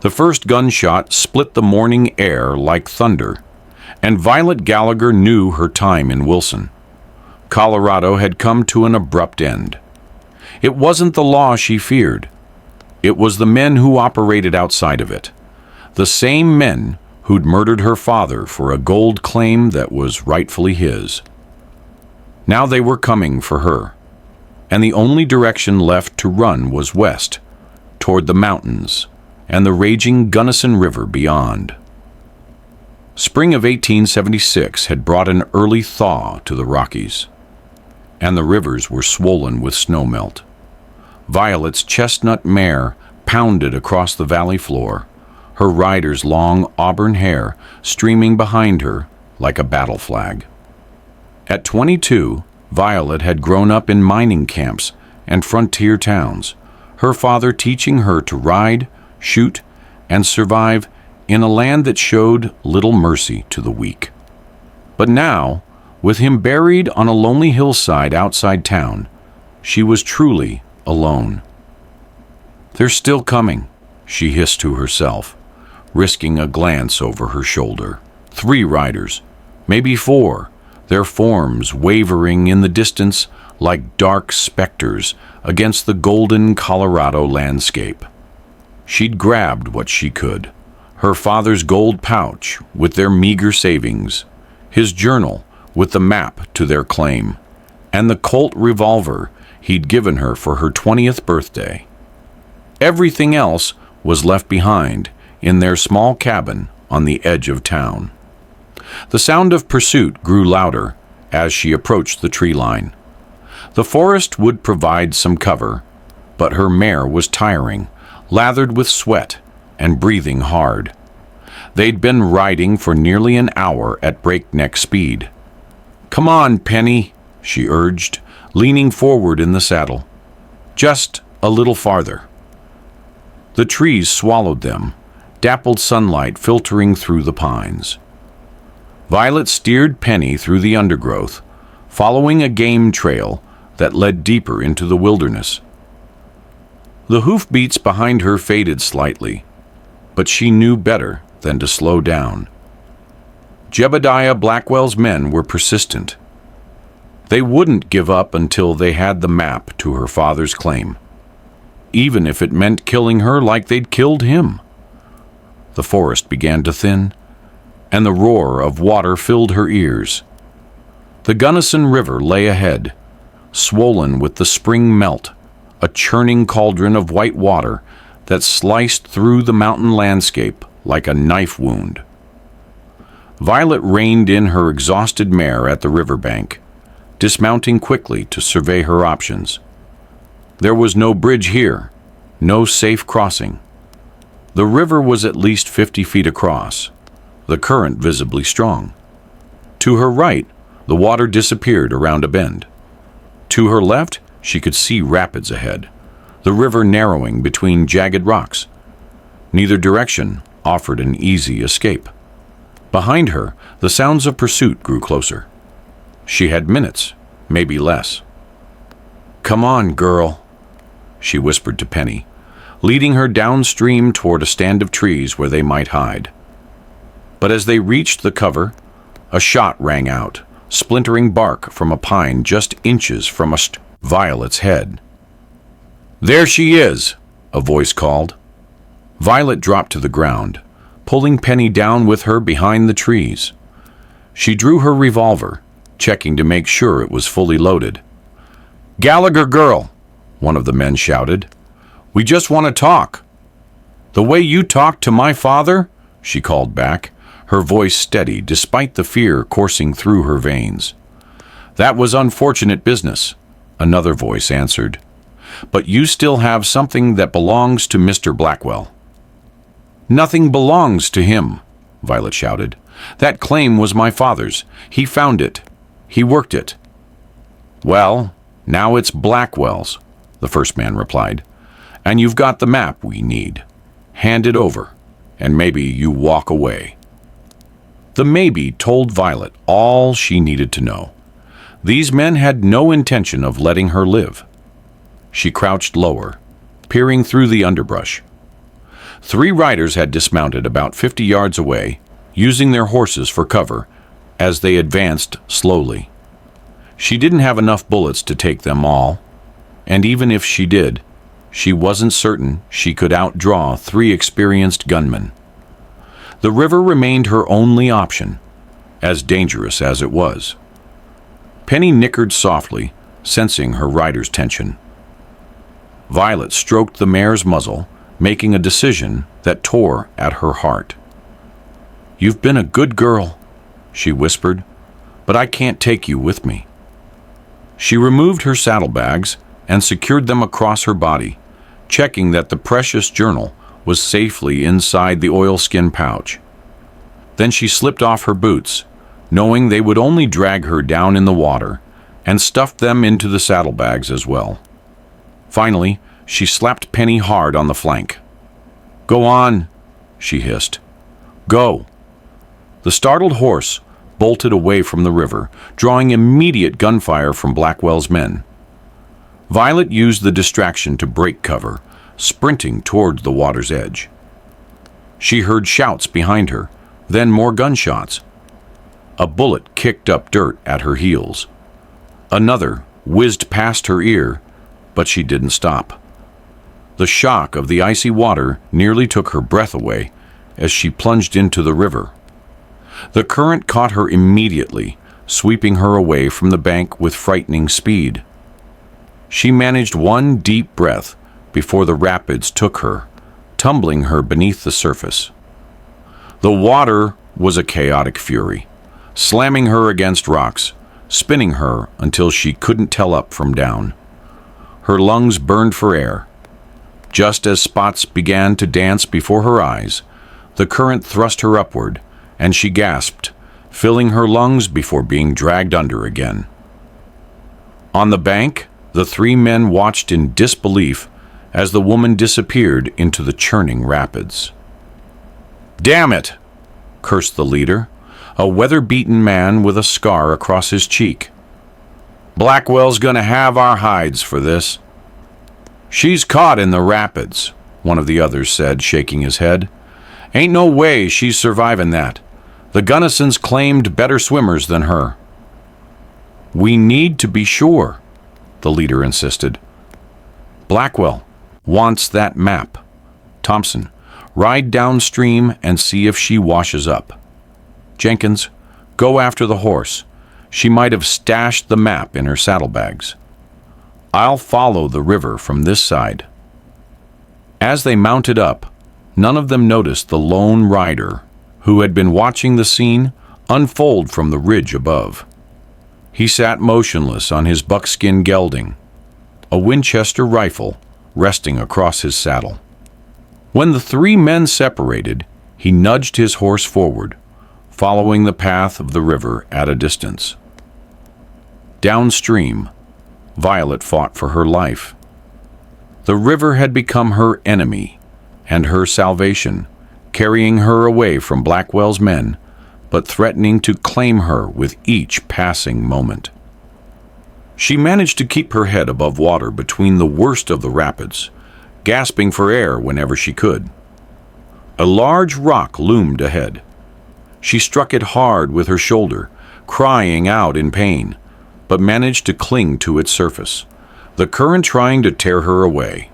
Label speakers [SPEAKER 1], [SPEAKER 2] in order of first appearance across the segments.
[SPEAKER 1] The first gunshot split the morning air like thunder, and Violet Gallagher knew her time in Wilson. Colorado had come to an abrupt end. It wasn't the law she feared. It was the men who operated outside of it. The same men who'd murdered her father for a gold claim that was rightfully his. Now they were coming for her, and the only direction left to run was west, toward the mountains and the raging Gunnison River beyond. Spring of 1876 had brought an early thaw to the Rockies, and the rivers were swollen with snowmelt. Violet's chestnut mare pounded across the valley floor, her rider's long auburn hair streaming behind her like a battle flag. At 22, Violet had grown up in mining camps and frontier towns, her father teaching her to ride, shoot, and survive in a land that showed little mercy to the weak. But now, with him buried on a lonely hillside outside town, she was truly alone. "They're still coming," she hissed to herself, risking a glance over her shoulder. 3 riders, maybe 4, their forms wavering in the distance like dark specters against the golden Colorado landscape. She'd grabbed what she could: her father's gold pouch with their meager savings, his journal with the map to their claim, and the Colt revolver he'd given her for her 20th birthday. Everything else was left behind in their small cabin on the edge of town. The sound of pursuit grew louder as she approached the tree line. The forest would provide some cover, but her mare was tiring, lathered with sweat and breathing hard. They'd been riding for nearly an hour at breakneck speed. "Come on, Penny," she urged, leaning forward in the saddle. "Just a little farther." The trees swallowed them, dappled sunlight filtering through the pines. Violet steered Penny through the undergrowth, following a game trail that led deeper into the wilderness. The hoofbeats behind her faded slightly, but she knew better than to slow down. Jebediah Blackwell's men were persistent. They wouldn't give up until they had the map to her father's claim, even if it meant killing her like they'd killed him. The forest began to thin, and the roar of water filled her ears. The Gunnison River lay ahead, swollen with the spring melt, a churning cauldron of white water that sliced through the mountain landscape like a knife wound. Violet reined in her exhausted mare at the riverbank, dismounting quickly to survey her options. There was no bridge here, no safe crossing. The river was at least 50 feet across, the current visibly strong. To her right, the water disappeared around a bend. To her left, she could see rapids ahead, the river narrowing between jagged rocks. Neither direction offered an easy escape. Behind her, the sounds of pursuit grew closer. She had minutes, maybe less. "Come on, girl," she whispered to Penny, leading her downstream toward a stand of trees where they might hide. But as they reached the cover, a shot rang out, splintering bark from a pine just inches from Violet's head. "There she is," a voice called. Violet dropped to the ground, pulling Penny down with her behind the trees. She drew her revolver, checking to make sure it was fully loaded. "Gallagher girl," one of the men shouted. "We just want to talk." "The way you talked to my father?" she called back, her voice steady despite the fear coursing through her veins. "That was unfortunate business," another voice answered. "But you still have something that belongs to Mr. Blackwell." "Nothing belongs to him," Violet shouted. "That claim was my father's. He found it. He worked it." "Well, now it's Blackwell's," the first man replied. "And you've got the map we need. Hand it over, and maybe you walk away." The maybe told Violet all she needed to know. These men had no intention of letting her live. She crouched lower, peering through the underbrush. 3 riders had dismounted about 50 yards away, using their horses for cover as they advanced slowly. She didn't have enough bullets to take them all, and even if she did, she wasn't certain she could outdraw 3 experienced gunmen. The river remained her only option, as dangerous as it was. Penny nickered softly, sensing her rider's tension. Violet stroked the mare's muzzle, making a decision that tore at her heart. "You've been a good girl," she whispered, "but I can't take you with me." She removed her saddlebags and secured them across her body, checking that the precious journal was safely inside the oilskin pouch. Then she slipped off her boots, knowing they would only drag her down in the water, and stuffed them into the saddlebags as well. Finally, she slapped Penny hard on the flank. "Go on," she hissed. "Go." The startled horse bolted away from the river, drawing immediate gunfire from Blackwell's men. Violet used the distraction to break cover, sprinting toward the water's edge. She heard shouts behind her, then more gunshots. A bullet kicked up dirt at her heels. Another whizzed past her ear, but she didn't stop. The shock of the icy water nearly took her breath away as she plunged into the river. The current caught her immediately, sweeping her away from the bank with frightening speed. She managed one deep breath before the rapids took her, tumbling her beneath the surface. The water was a chaotic fury, slamming her against rocks, spinning her until she couldn't tell up from down. Her lungs burned for air. Just as spots began to dance before her eyes, the current thrust her upward, and she gasped, filling her lungs before being dragged under again. On the bank, the 3 men watched in disbelief as the woman disappeared into the churning rapids. "Damn it!" cursed the leader, a weather-beaten man with a scar across his cheek. "Blackwell's gonna have our hides for this." "She's caught in the rapids," one of the others said, shaking his head. "Ain't no way she's surviving that. The Gunnisons claimed better swimmers than her." "We need to be sure," the leader insisted. "Blackwell wants that map. Thompson, ride downstream and see if she washes up. Jenkins, go after the horse. She might have stashed the map in her saddlebags. I'll follow the river from this side." As they mounted up, none of them noticed the lone rider, who had been watching the scene unfold from the ridge above. He sat motionless on his buckskin gelding, a Winchester rifle resting across his saddle. When the 3 men separated, he nudged his horse forward, following the path of the river at a distance. Downstream, Violet fought for her life. The river had become her enemy and her salvation, carrying her away from Blackwell's men, but threatening to claim her with each passing moment. She managed to keep her head above water between the worst of the rapids, gasping for air whenever she could. A large rock loomed ahead. She struck it hard with her shoulder, crying out in pain, but managed to cling to its surface, the current trying to tear her away.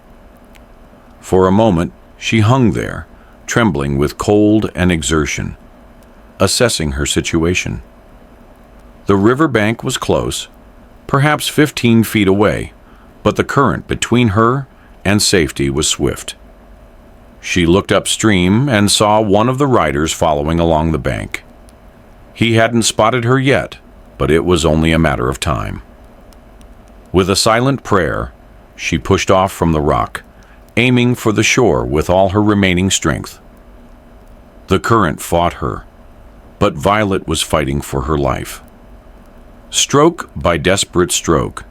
[SPEAKER 1] For a moment, she hung there, trembling with cold and exertion, assessing her situation. The riverbank was close, perhaps 15 feet away, but the current between her and safety was swift. She looked upstream and saw one of the riders following along the bank. He hadn't spotted her yet, but it was only a matter of time. With a silent prayer, she pushed off from the rock, aiming for the shore with all her remaining strength. The current fought her, but Violet was fighting for her life. Stroke by desperate stroke,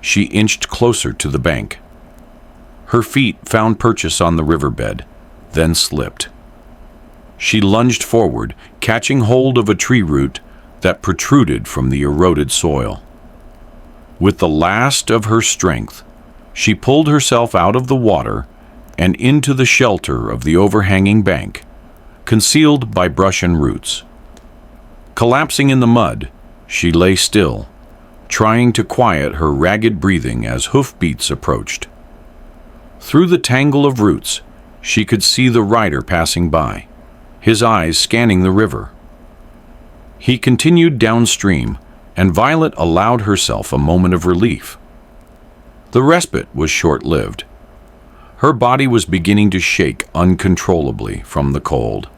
[SPEAKER 1] she inched closer to the bank. Her feet found purchase on the riverbed, then slipped. She lunged forward, catching hold of a tree root that protruded from the eroded soil. With the last of her strength, she pulled herself out of the water and into the shelter of the overhanging bank, concealed by brush and roots. Collapsing in the mud, she lay still, trying to quiet her ragged breathing as hoofbeats approached. Through the tangle of roots, she could see the rider passing by, his eyes scanning the river. He continued downstream, and Violet allowed herself a moment of relief. The respite was short-lived. Her body was beginning to shake uncontrollably from the cold.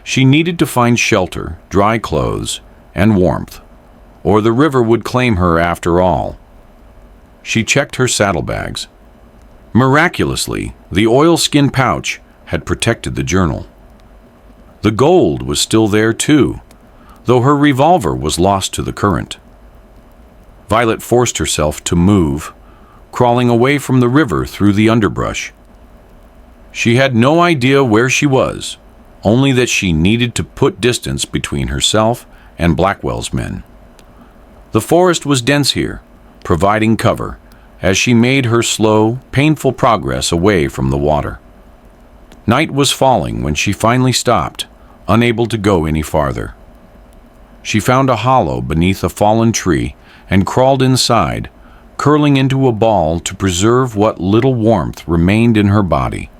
[SPEAKER 1] She needed to find shelter, dry clothes, and warmth, or the river would claim her after all. She checked her saddlebags. Miraculously, the oilskin pouch had protected the journal. The gold was still there too, though her revolver was lost to the current. Violet forced herself to move, crawling away from the river through the underbrush. She had no idea where she was, only that she needed to put distance between herself and Blackwell's men. The forest was dense here, providing cover, as she made her slow, painful progress away from the water. Night was falling when she finally stopped, unable to go any farther. She found a hollow beneath a fallen tree and crawled inside, curling into a ball to preserve what little warmth remained in her body.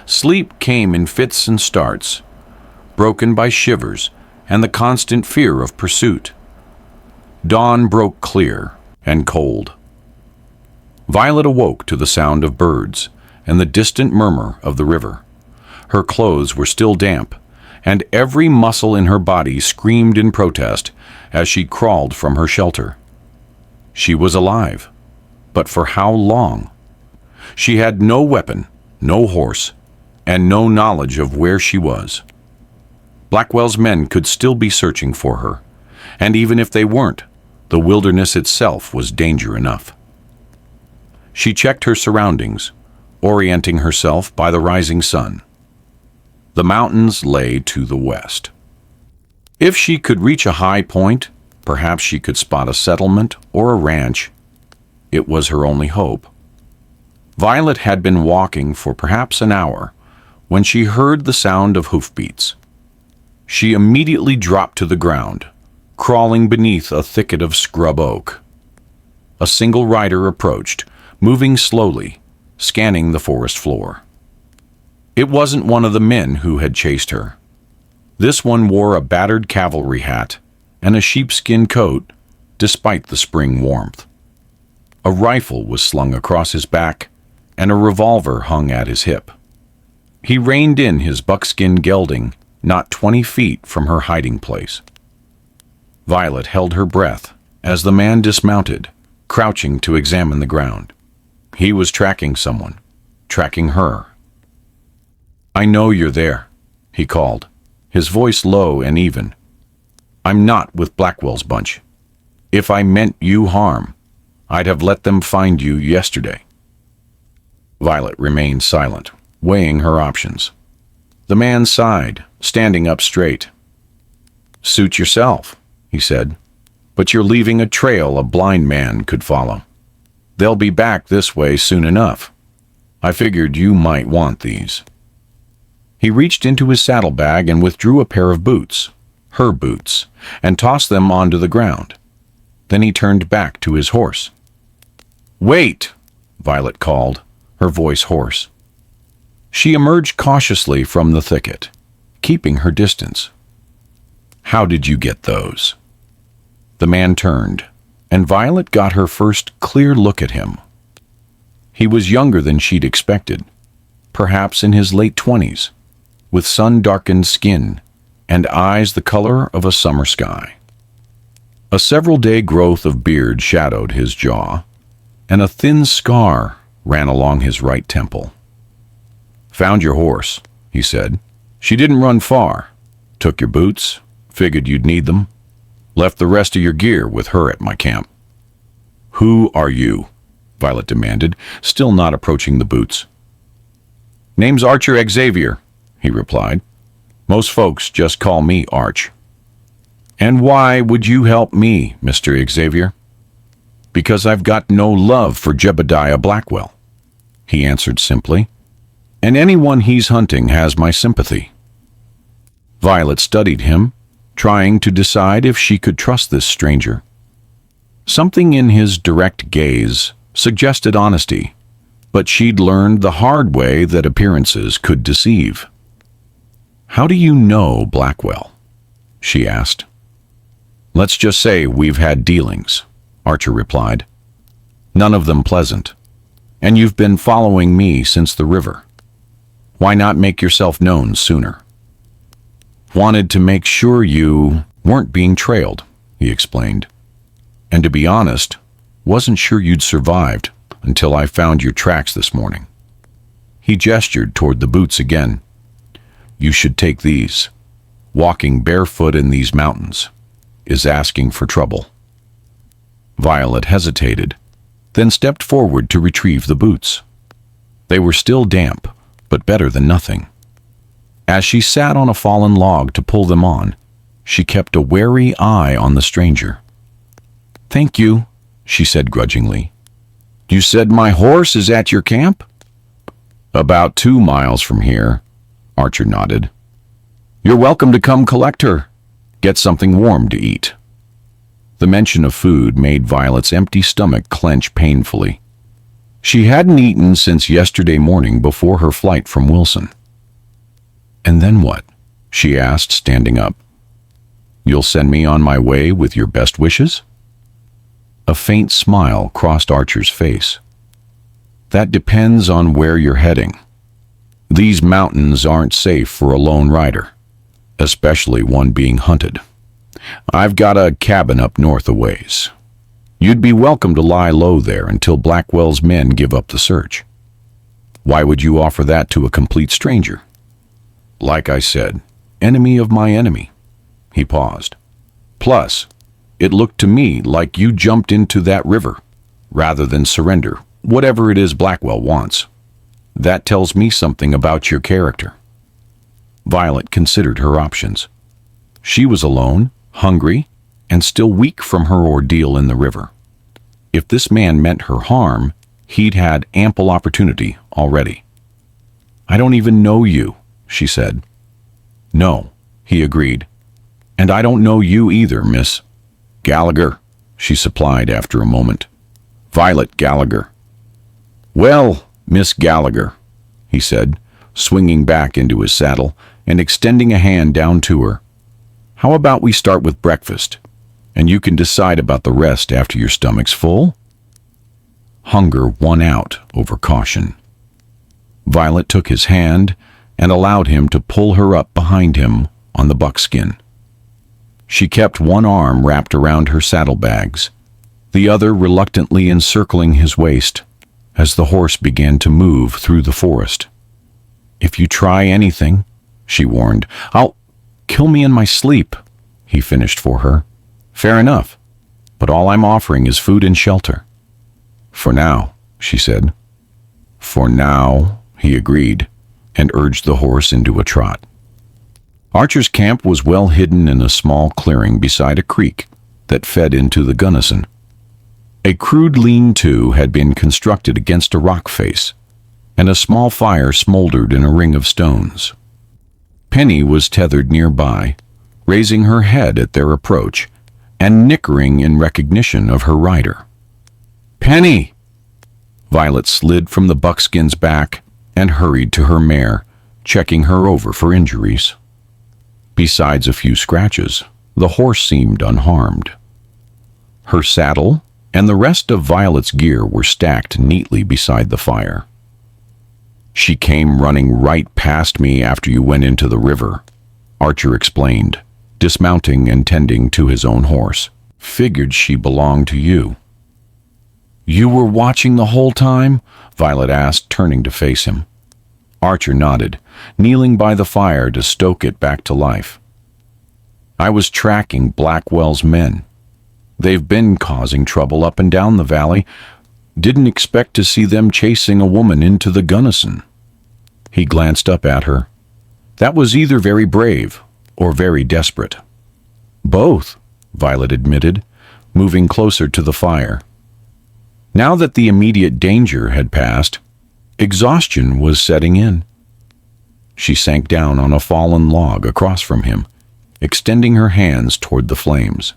[SPEAKER 1] Sleep came in fits and starts, broken by shivers and the constant fear of pursuit. Dawn broke clear and cold. Violet awoke to the sound of birds and the distant murmur of the river. Her clothes were still damp, and every muscle in her body screamed in protest as she crawled from her shelter. She was alive, but for how long? She had no weapon, no horse, and no knowledge of where she was. Blackwell's men could still be searching for her, and even if they weren't, the wilderness itself was danger enough. She checked her surroundings, orienting herself by the rising sun. The mountains lay to the west. If she could reach a high point, perhaps she could spot a settlement or a ranch. It was her only hope. Violet had been walking for perhaps an hour when she heard the sound of hoofbeats. She immediately dropped to the ground, crawling beneath a thicket of scrub oak. A single rider approached, moving slowly, scanning the forest floor. It wasn't one of the men who had chased her. This one wore a battered cavalry hat and a sheepskin coat, despite the spring warmth. A rifle was slung across his back, and a revolver hung at his hip. He reined in his buckskin gelding not 20 feet from her hiding place. Violet held her breath as the man dismounted, crouching to examine the ground. He was tracking someone, tracking her. "I know you're there," he called, his voice low and even. "I'm not with Blackwell's bunch. If I meant you harm, I'd have let them find you yesterday." Violet remained silent, weighing her options. The man sighed, standing up straight. "Suit yourself," he said, "but you're leaving a trail a blind man could follow. They'll be back this way soon enough. I figured you might want these." He reached into his saddlebag and withdrew a pair of boots, her boots, and tossed them onto the ground. Then he turned back to his horse. "Wait!" Violet called, her voice hoarse. She emerged cautiously from the thicket, keeping her distance. "How did you get those?" The man turned, and Violet got her first clear look at him. He was younger than she'd expected, perhaps in his late 20s, with sun-darkened skin and eyes the color of a summer sky. A several-day growth of beard shadowed his jaw, and a thin scar ran along his right temple. "Found your horse," he said. "She didn't run far. Took your boots, figured you'd need them. Left the rest of your gear with her at my camp." "Who are you?" Violet demanded, still not approaching the boots. "Name's Archer Xavier," he replied. "Most folks just call me Arch." "And why would you help me, Mr. Xavier?" "Because I've got no love for Jebediah Blackwell," he answered simply, and anyone he's hunting has my sympathy." Violet studied him, trying to decide if she could trust this stranger. Something in his direct gaze suggested honesty, but she'd learned the hard way that appearances could deceive. "How do you know Blackwell?" she asked. "Let's just say we've had dealings," Archer replied. "None of them pleasant. And you've been following me since the river. Why not make yourself known sooner?" "Wanted to make sure you weren't being trailed," he explained. "And to be honest, wasn't sure you'd survived until I found your tracks this morning." He gestured toward the boots again. "You should take these. Walking barefoot in these mountains is asking for trouble." Violet hesitated, then stepped forward to retrieve the boots. They were still damp, but better than nothing. As she sat on a fallen log to pull them on, she kept a wary eye on the stranger. "Thank you," she said grudgingly. "You said my horse is at your camp?" "About 2 miles from here," Archer nodded. "You're welcome to come collect her. Get something warm to eat." The mention of food made Violet's empty stomach clench painfully. She hadn't eaten since yesterday morning before her flight from Wilson. "And then what?" she asked, standing up. "You'll send me on my way with your best wishes?" A faint smile crossed Archer's face. "That depends on where you're heading. These mountains aren't safe for a lone rider, especially one being hunted. I've got a cabin up north a ways. You'd be welcome to lie low there until Blackwell's men give up the search." "Why would you offer that to a complete stranger?" "Like I said, enemy of my enemy." He paused. "Plus, it looked to me like you jumped into that river, rather than surrender, whatever it is Blackwell wants. That tells me something about your character." Violet considered her options. She was alone, hungry, and still weak from her ordeal in the river. If this man meant her harm, he'd had ample opportunity already. "I don't even know you," she said. "No," he agreed. "And I don't know you either, Miss Gallagher," she supplied after a moment. "Violet Gallagher." "Well, Miss Gallagher," he said, swinging back into his saddle and extending a hand down to her. "How about we start with breakfast, and you can decide about the rest after your stomach's full?" Hunger won out over caution. Violet took his hand and allowed him to pull her up behind him on the buckskin. She kept one arm wrapped around her saddlebags, the other reluctantly encircling his waist as the horse began to move through the forest. "If you try anything," she warned, "I'll kill me in my sleep," he finished for her. "Fair enough, but all I'm offering is food and shelter." "For now," she said. "For now," he agreed, and urged the horse into a trot. Archer's camp was well hidden in a small clearing beside a creek that fed into the Gunnison. A crude lean-to had been constructed against a rock face, and a small fire smoldered in a ring of stones. Penny was tethered nearby, raising her head at their approach and nickering in recognition of her rider. "Penny!" Violet slid from the buckskin's back and hurried to her mare, checking her over for injuries. Besides a few scratches, the horse seemed unharmed. Her saddle and the rest of Violet's gear were stacked neatly beside the fire. "She came running right past me after you went into the river," Archer explained, dismounting and tending to his own horse. "Figured she belonged to you." "You were watching the whole time?" Violet asked, turning to face him. Archer nodded, kneeling by the fire to stoke it back to life. "I was tracking Blackwell's men. They've been causing trouble up and down the valley. Didn't expect to see them chasing a woman into the Gunnison." He glanced up at her. "That was either very brave or very desperate." "Both," Violet admitted, moving closer to the fire. Now that the immediate danger had passed, exhaustion was setting in. She sank down on a fallen log across from him, extending her hands toward the flames.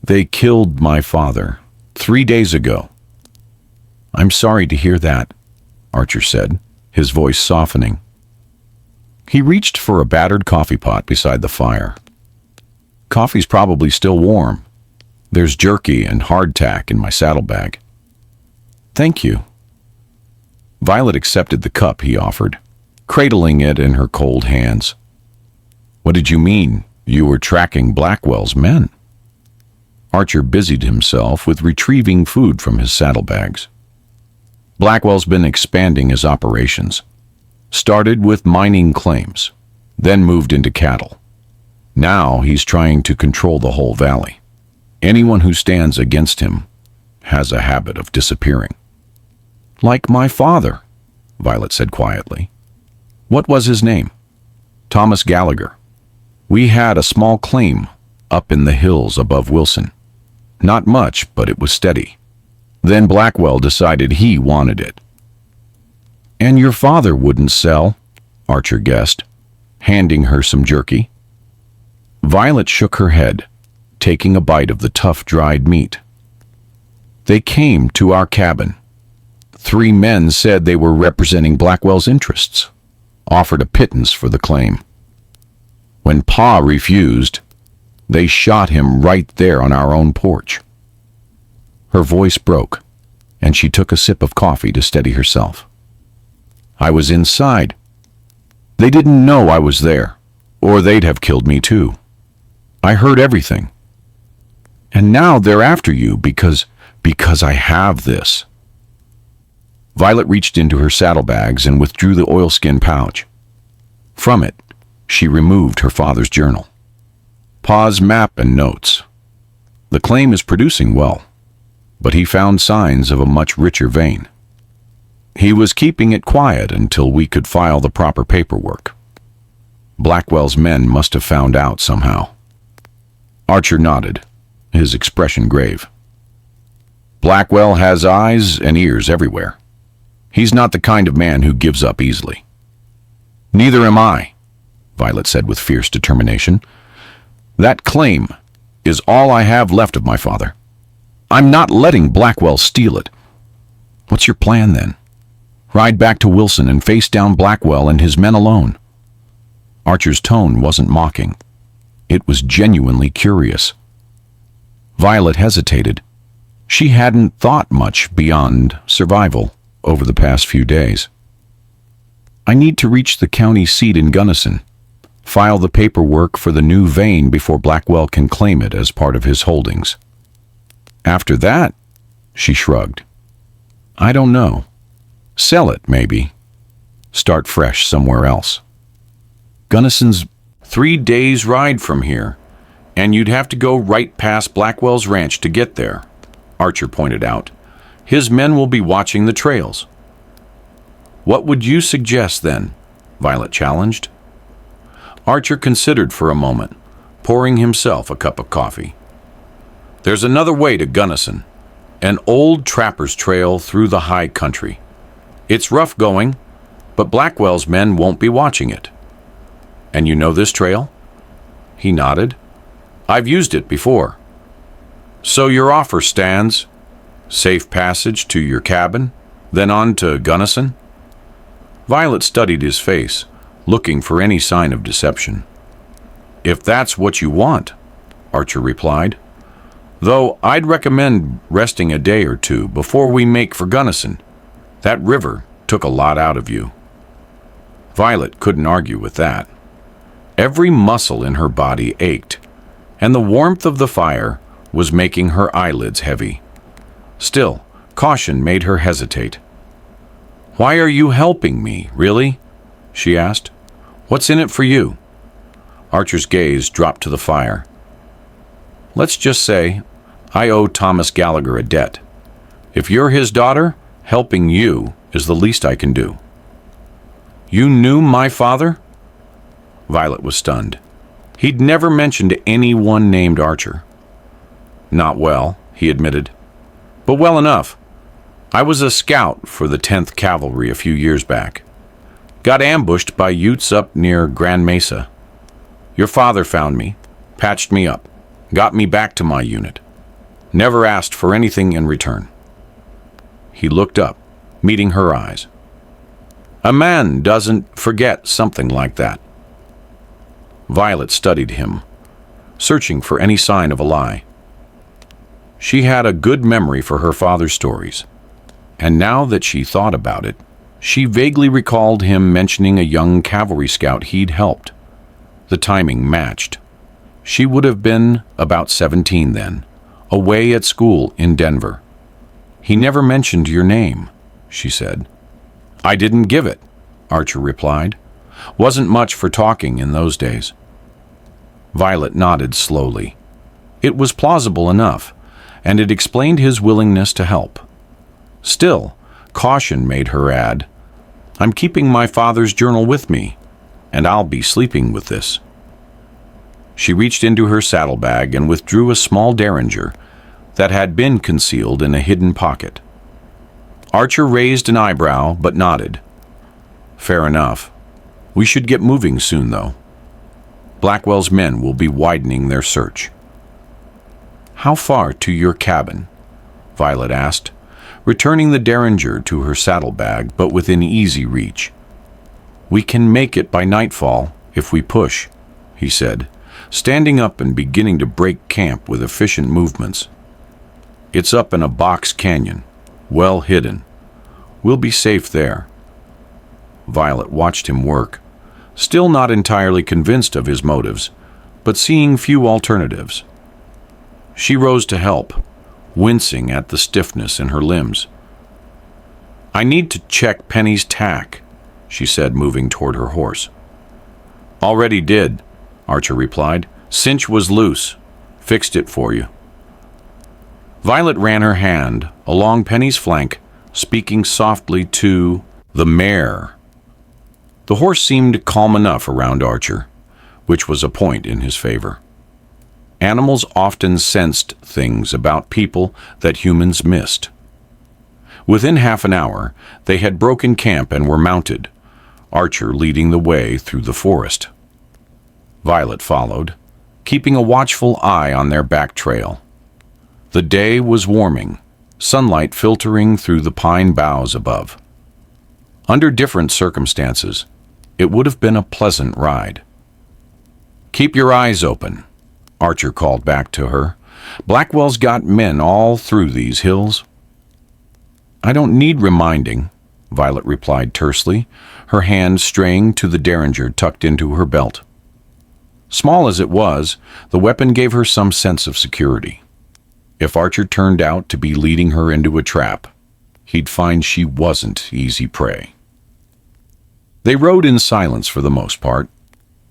[SPEAKER 1] "They killed my father 3 days ago." "I'm sorry to hear that," Archer said, his voice softening. He reached for a battered coffee pot beside the fire. "Coffee's probably still warm. There's jerky and hardtack in my saddlebag." "Thank you." Violet accepted the cup he offered, cradling it in her cold hands. "What did you mean? You were tracking Blackwell's men?" Archer busied himself with retrieving food from his saddlebags. "Blackwell's been expanding his operations. Started with mining claims, then moved into cattle. Now he's trying to control the whole valley. Anyone who stands against him has a habit of disappearing." "Like my father," Violet said quietly. "What was his name?" "Thomas Gallagher. We had a small claim up in the hills above Wilson. Not much, but it was steady. Then Blackwell decided he wanted it." "And your father wouldn't sell," Archer guessed, handing her some jerky. Violet shook her head, taking a bite of the tough dried meat. "They came to our cabin. 3 men said they were representing Blackwell's interests, offered a pittance for the claim. When Pa refused, they shot him right there on our own porch." Her voice broke, and she took a sip of coffee to steady herself. "I was inside. They didn't know I was there, or they'd have killed me too. I heard everything. And now they're after you because I have this." Violet reached into her saddlebags and withdrew the oilskin pouch. From it, she removed her father's journal. "Pa's map and notes. The claim is producing well, but he found signs of a much richer vein. He was keeping it quiet until we could file the proper paperwork. Blackwell's men must have found out somehow." Archer nodded, his expression grave. "Blackwell has eyes and ears everywhere. He's not the kind of man who gives up easily." "Neither am I," Violet said with fierce determination. "That claim is all I have left of my father. I'm not letting Blackwell steal it." "What's your plan then?" "Ride back to Wilson and face down Blackwell and his men alone." Archer's tone wasn't mocking. It was genuinely curious. Violet hesitated. She hadn't thought much beyond survival over the past few days. "I need to reach the county seat in Gunnison, file the paperwork for the new vein before Blackwell can claim it as part of his holdings. After that," she shrugged, "I don't know. Sell it, maybe. Start fresh somewhere else." "Gunnison's 3 days' ride from here, and you'd have to go right past Blackwell's ranch to get there," Archer pointed out. "His men will be watching the trails." "What would you suggest then?" Violet challenged. Archer considered for a moment, pouring himself a cup of coffee. "There's another way to Gunnison, an old trapper's trail through the high country. It's rough going, but Blackwell's men won't be watching it." "And you know this trail?" He nodded. "I've used it before." "So your offer stands? Safe passage to your cabin, then on to Gunnison?" Violet studied his face, looking for any sign of deception. "If that's what you want," Archer replied. "Though I'd recommend resting a day or two before we make for Gunnison. That river took a lot out of you." Violet couldn't argue with that. Every muscle in her body ached, and the warmth of the fire was making her eyelids heavy. Still, caution made her hesitate. "Why are you helping me, really?" she asked. "What's in it for you?" Archer's gaze dropped to the fire. "Let's just say I owe Thomas Gallagher a debt. If you're his daughter, helping you is the least I can do." "You knew my father?" Violet was stunned. He'd never mentioned anyone named Archer. "Not well," he admitted, "but well enough. I was a scout for the 10th Cavalry a few years back. Got ambushed by Utes up near Grand Mesa. Your father found me, patched me up, got me back to my unit. Never asked for anything in return." He looked up, meeting her eyes. "A man doesn't forget something like that." Violet studied him, searching for any sign of a lie. She had a good memory for her father's stories, and now that she thought about it, she vaguely recalled him mentioning a young cavalry scout he'd helped. The timing matched. She would have been about 17 then, away at school in Denver. "He never mentioned your name," she said. "I didn't give it," Archer replied. "Wasn't much for talking in those days." Violet nodded slowly. It was plausible enough, and it explained his willingness to help. Still, caution made her add, "I'm keeping my father's journal with me, and I'll be sleeping with this." She reached into her saddlebag and withdrew a small derringer that had been concealed in a hidden pocket. Archer raised an eyebrow but nodded. "Fair enough. We should get moving soon, though. Blackwell's men will be widening their search." "How far to your cabin?" Violet asked, returning the derringer to her saddlebag but within easy reach. "We can make it by nightfall if we push," he said, standing up and beginning to break camp with efficient movements. "It's up in a box canyon, well hidden. We'll be safe there." Violet watched him work, still not entirely convinced of his motives, but seeing few alternatives. She rose to help, wincing at the stiffness in her limbs. "I need to check Penny's tack," she said, moving toward her horse. "Already did," Archer replied. "Cinch was loose. Fixed it for you." Violet ran her hand along Penny's flank, speaking softly to the mare. The horse seemed calm enough around Archer, which was a point in his favor. Animals often sensed things about people that humans missed. Within half an hour, they had broken camp and were mounted, Archer leading the way through the forest. Violet followed, keeping a watchful eye on their back trail. The day was warming, sunlight filtering through the pine boughs above. Under different circumstances, it would have been a pleasant ride. "Keep your eyes open," Archer called back to her. "Blackwell's got men all through these hills." "I don't need reminding," Violet replied tersely, her hand straying to the derringer tucked into her belt. Small as it was, the weapon gave her some sense of security. If Archer turned out to be leading her into a trap, he'd find she wasn't easy prey. They rode in silence for the most part,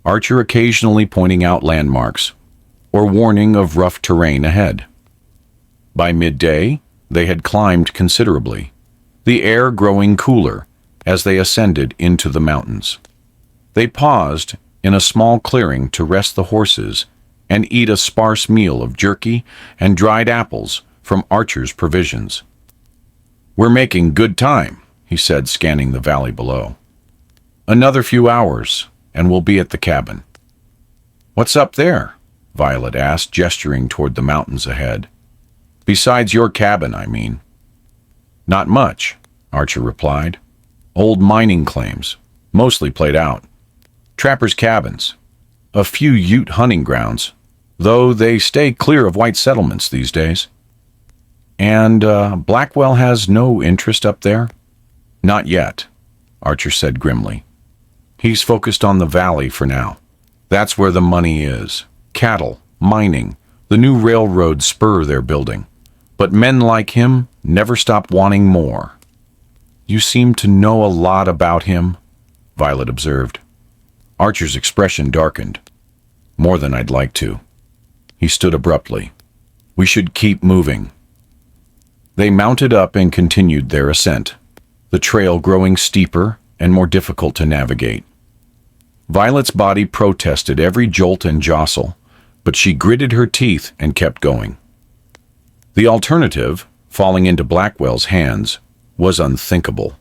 [SPEAKER 1] Archer occasionally pointing out landmarks or warning of rough terrain ahead. By midday, they had climbed considerably, the air growing cooler as they ascended into the mountains. They paused in a small clearing to rest the horses and eat a sparse meal of jerky and dried apples from Archer's provisions. "We're making good time," he said, scanning the valley below. "Another few hours, and we'll be at the cabin." "What's up there?" Violet asked, gesturing toward the mountains ahead. "Besides your cabin, I mean." "Not much," Archer replied. "Old mining claims, mostly played out. Trappers' cabins. A few Ute hunting grounds, though they stay clear of white settlements these days." "And Blackwell has no interest up there?" "Not yet," Archer said grimly. "He's focused on the valley for now. That's where the money is. Cattle, mining, the new railroad spur they're building. But men like him never stop wanting more." "You seem to know a lot about him," Violet observed. Archer's expression darkened. "More than I'd like to." He stood abruptly. "We should keep moving." They mounted up and continued their ascent, the trail growing steeper and more difficult to navigate. Violet's body protested every jolt and jostle, but she gritted her teeth and kept going. The alternative, falling into Blackwell's hands, was unthinkable.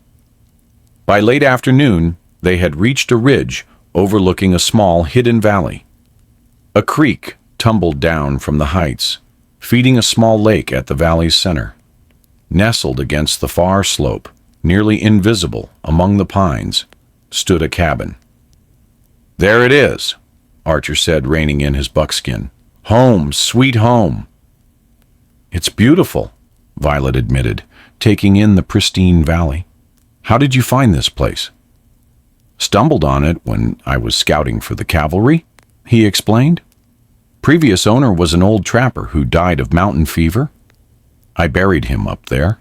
[SPEAKER 1] By late afternoon, They had reached a ridge overlooking a small hidden valley. A creek tumbled down from the heights, feeding a small lake at the valley's center. Nestled against the far slope, nearly invisible among the pines, stood a cabin. "There it is," Archer said, reining in his buckskin. "Home, sweet home." "It's beautiful," Violet admitted, taking in the pristine valley. "How did you find this place?" "Stumbled on it when I was scouting for the cavalry," he explained. "Previous owner was an old trapper who died of mountain fever. I buried him up there."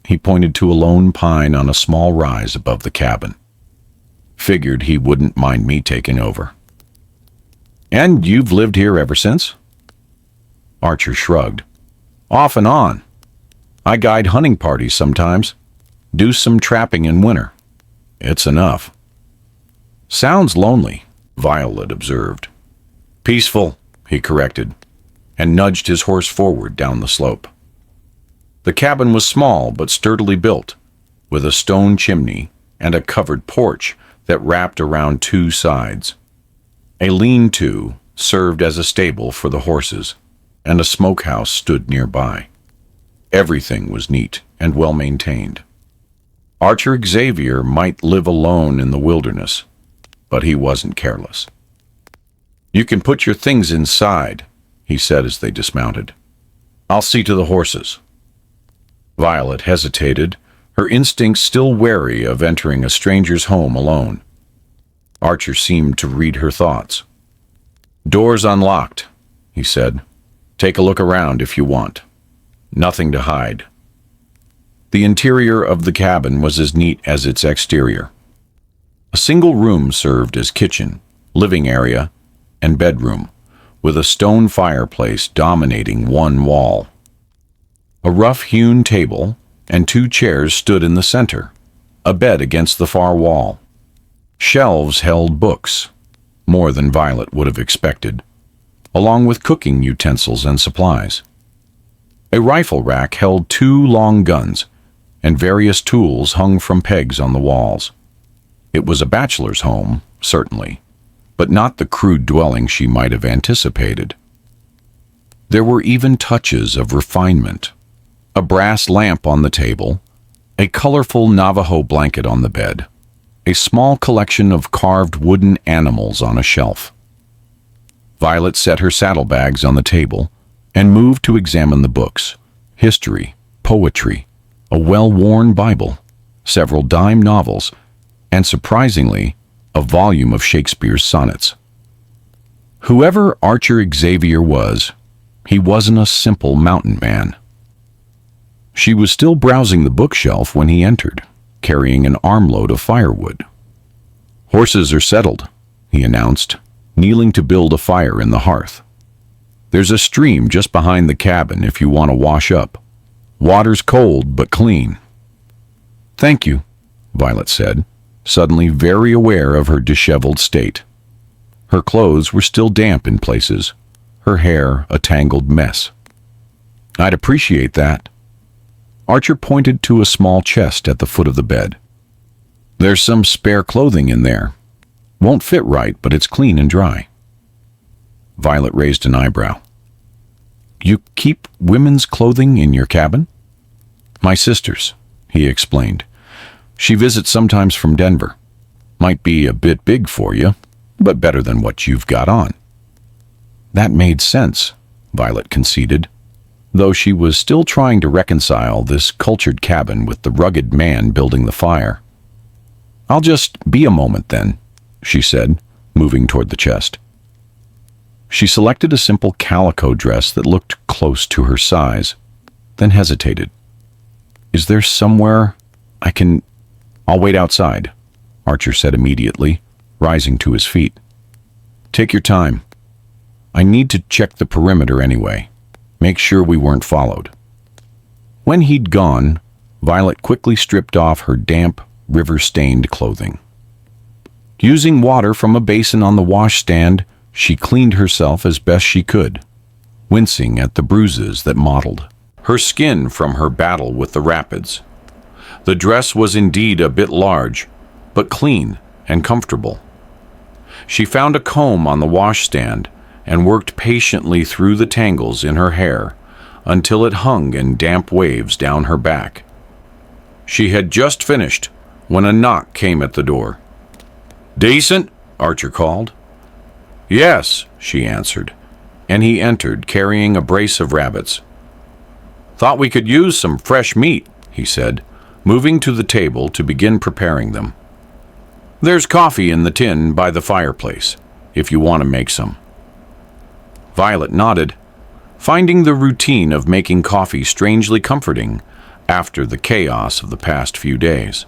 [SPEAKER 1] He pointed to a lone pine on a small rise above the cabin. "Figured he wouldn't mind me taking over." "And you've lived here ever since?" Archer shrugged. "Off and on. I guide hunting parties sometimes. Do some trapping in winter. It's enough." "Sounds lonely," Violet observed. "Peaceful," he corrected, and nudged his horse forward down the slope. The cabin was small but sturdily built, with a stone chimney and a covered porch that wrapped around two sides. A lean-to served as a stable for the horses, and a smokehouse stood nearby. Everything was neat and well-maintained. Archer Xavier might live alone in the wilderness, but he wasn't careless. "You can put your things inside," he said as they dismounted. "I'll see to the horses." Violet hesitated, her instincts still wary of entering a stranger's home alone. Archer seemed to read her thoughts. "Door's unlocked," he said. "Take a look around if you want. Nothing to hide." The interior of the cabin was as neat as its exterior. A single room served as kitchen, living area, and bedroom, with a stone fireplace dominating one wall. A rough-hewn table and two chairs stood in the center, a bed against the far wall. Shelves held books, more than Violet would have expected, along with cooking utensils and supplies. A rifle rack held two long guns, and various tools hung from pegs on the walls. It was a bachelor's home, certainly, but not the crude dwelling she might have anticipated. There were even touches of refinement. A brass lamp on the table, a colorful Navajo blanket on the bed, a small collection of carved wooden animals on a shelf. Violet set her saddlebags on the table and moved to examine the books: history, poetry, a well-worn Bible, several dime novels, and surprisingly, a volume of Shakespeare's sonnets. Whoever Archer Xavier was, he wasn't a simple mountain man. She was still browsing the bookshelf when he entered, carrying an armload of firewood. "Horses are settled," he announced, kneeling to build a fire in the hearth. "There's a stream just behind the cabin if you want to wash up. Water's cold but clean." "Thank you," Violet said, suddenly very aware of her disheveled state. Her clothes were still damp in places, her hair a tangled mess. "I'd appreciate that." Archer pointed to a small chest at the foot of the bed. "There's some spare clothing in there. Won't fit right, but it's clean and dry." Violet raised an eyebrow. "You keep women's clothing in your cabin?" "My sister's," he explained. "She visits sometimes from Denver. Might be a bit big for you, but better than what you've got on." That made sense, Violet conceded, though she was still trying to reconcile this cultured cabin with the rugged man building the fire. "I'll just be a moment then," she said, moving toward the chest. She selected a simple calico dress that looked close to her size, then hesitated. "Is there somewhere I can—" "I'll wait outside," Archer said immediately, rising to his feet. "Take your time. I need to check the perimeter anyway. Make sure we weren't followed." When he'd gone, Violet quickly stripped off her damp, river-stained clothing. Using water from a basin on the washstand, she cleaned herself as best she could, wincing at the bruises that mottled her skin from her battle with the rapids. The dress was indeed a bit large, but clean and comfortable. She found a comb on the washstand and worked patiently through the tangles in her hair until it hung in damp waves down her back. She had just finished when a knock came at the door. "Decent?" Archer called. "Yes," she answered, and he entered carrying a brace of rabbits. "Thought we could use some fresh meat," he said, moving to the table to begin preparing them. "There's coffee in the tin by the fireplace, if you want to make some." Violet nodded, finding the routine of making coffee strangely comforting after the chaos of the past few days.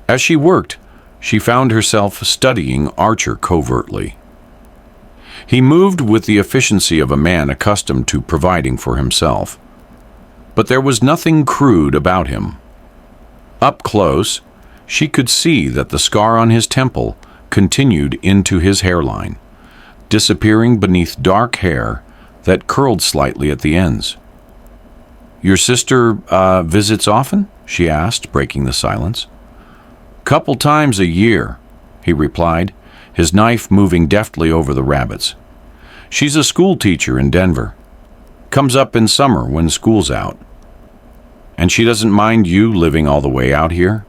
[SPEAKER 1] As she worked, she found herself studying Archer covertly. He moved with the efficiency of a man accustomed to providing for himself, but there was nothing crude about him. Up close, she could see that the scar on his temple continued into his hairline, disappearing beneath dark hair that curled slightly at the ends. "Your sister visits often?" she asked, breaking the silence. "Couple times a year," he replied, his knife moving deftly over the rabbits. "She's a school teacher in Denver. Comes up in summer when school's out." "And she doesn't mind you living all the way out here?"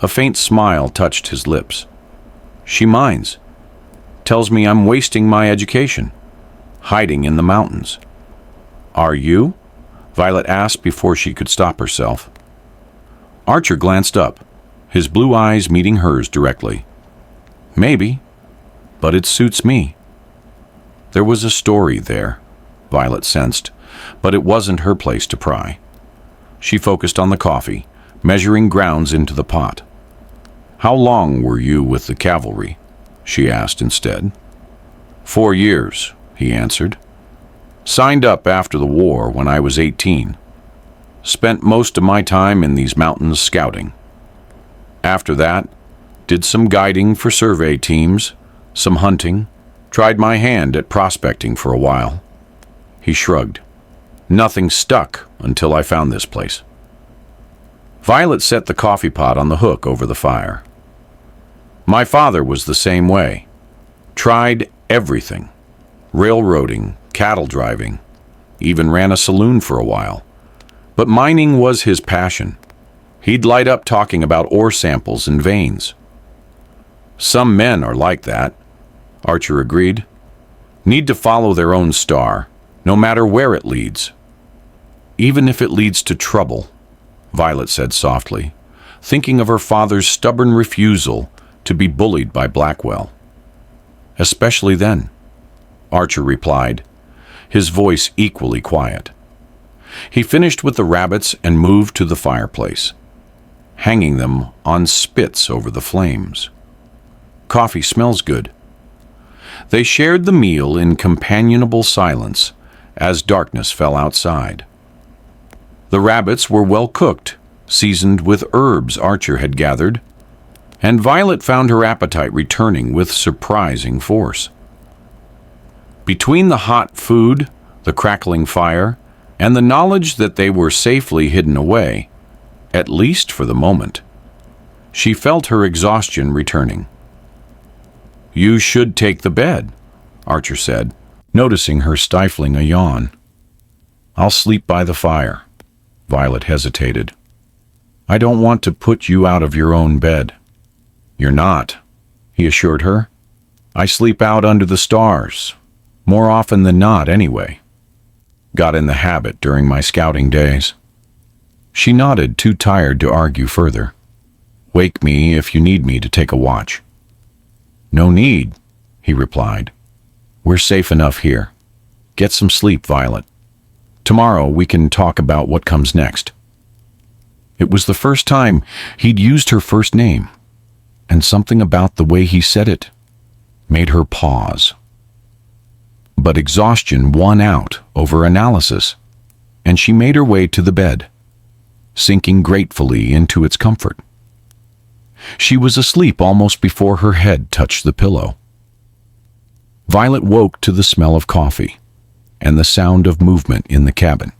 [SPEAKER 1] A faint smile touched his lips. "She minds. Tells me I'm wasting my education, hiding in the mountains." "Are you?" Violet asked before she could stop herself. Archer glanced up, his blue eyes meeting hers directly. "Maybe, but it suits me." There was a story there, Violet sensed, but it wasn't her place to pry. She focused on the coffee, measuring grounds into the pot. "How long were you with the cavalry?" she asked instead. 4 years, he answered. "Signed up after the war when I was 18. Spent most of my time in these mountains scouting. After that, did some guiding for survey teams, some hunting, tried my hand at prospecting for a while." He shrugged. "Nothing stuck until I found this place." Violet set the coffee pot on the hook over the fire. "My father was the same way. Tried everything. Railroading, cattle driving, even ran a saloon for a while. But mining was his passion. He'd light up talking about ore samples and veins." "Some men are like that," Archer agreed. "Need to follow their own star, no matter where it leads." "Even if it leads to trouble," Violet said softly, thinking of her father's stubborn refusal to be bullied by Blackwell. "Especially then," Archer replied, his voice equally quiet. He finished with the rabbits and moved to the fireplace, hanging them on spits over the flames. "Coffee smells good." They shared the meal in companionable silence as darkness fell outside. The rabbits were well cooked, seasoned with herbs Archer had gathered, and Violet found her appetite returning with surprising force. Between the hot food, the crackling fire, and the knowledge that they were safely hidden away, at least for the moment, she felt her exhaustion returning. "You should take the bed," Archer said, noticing her stifling a yawn. "I'll sleep by the fire." Violet hesitated. "I don't want to put you out of your own bed." "You're not," he assured her. "I sleep out under the stars, more often than not anyway. Got in the habit during my scouting days." She nodded, too tired to argue further. "Wake me if you need me to take a watch." "No need," he replied. "We're safe enough here. Get some sleep, Violet. Tomorrow we can talk about what comes next." It was the first time he'd used her first name, and something about the way he said it made her pause. But exhaustion won out over analysis, and she made her way to the bed, sinking gratefully into its comfort. She was asleep almost before her head touched the pillow. Violet woke to the smell of coffee and the sound of movement in the cabin.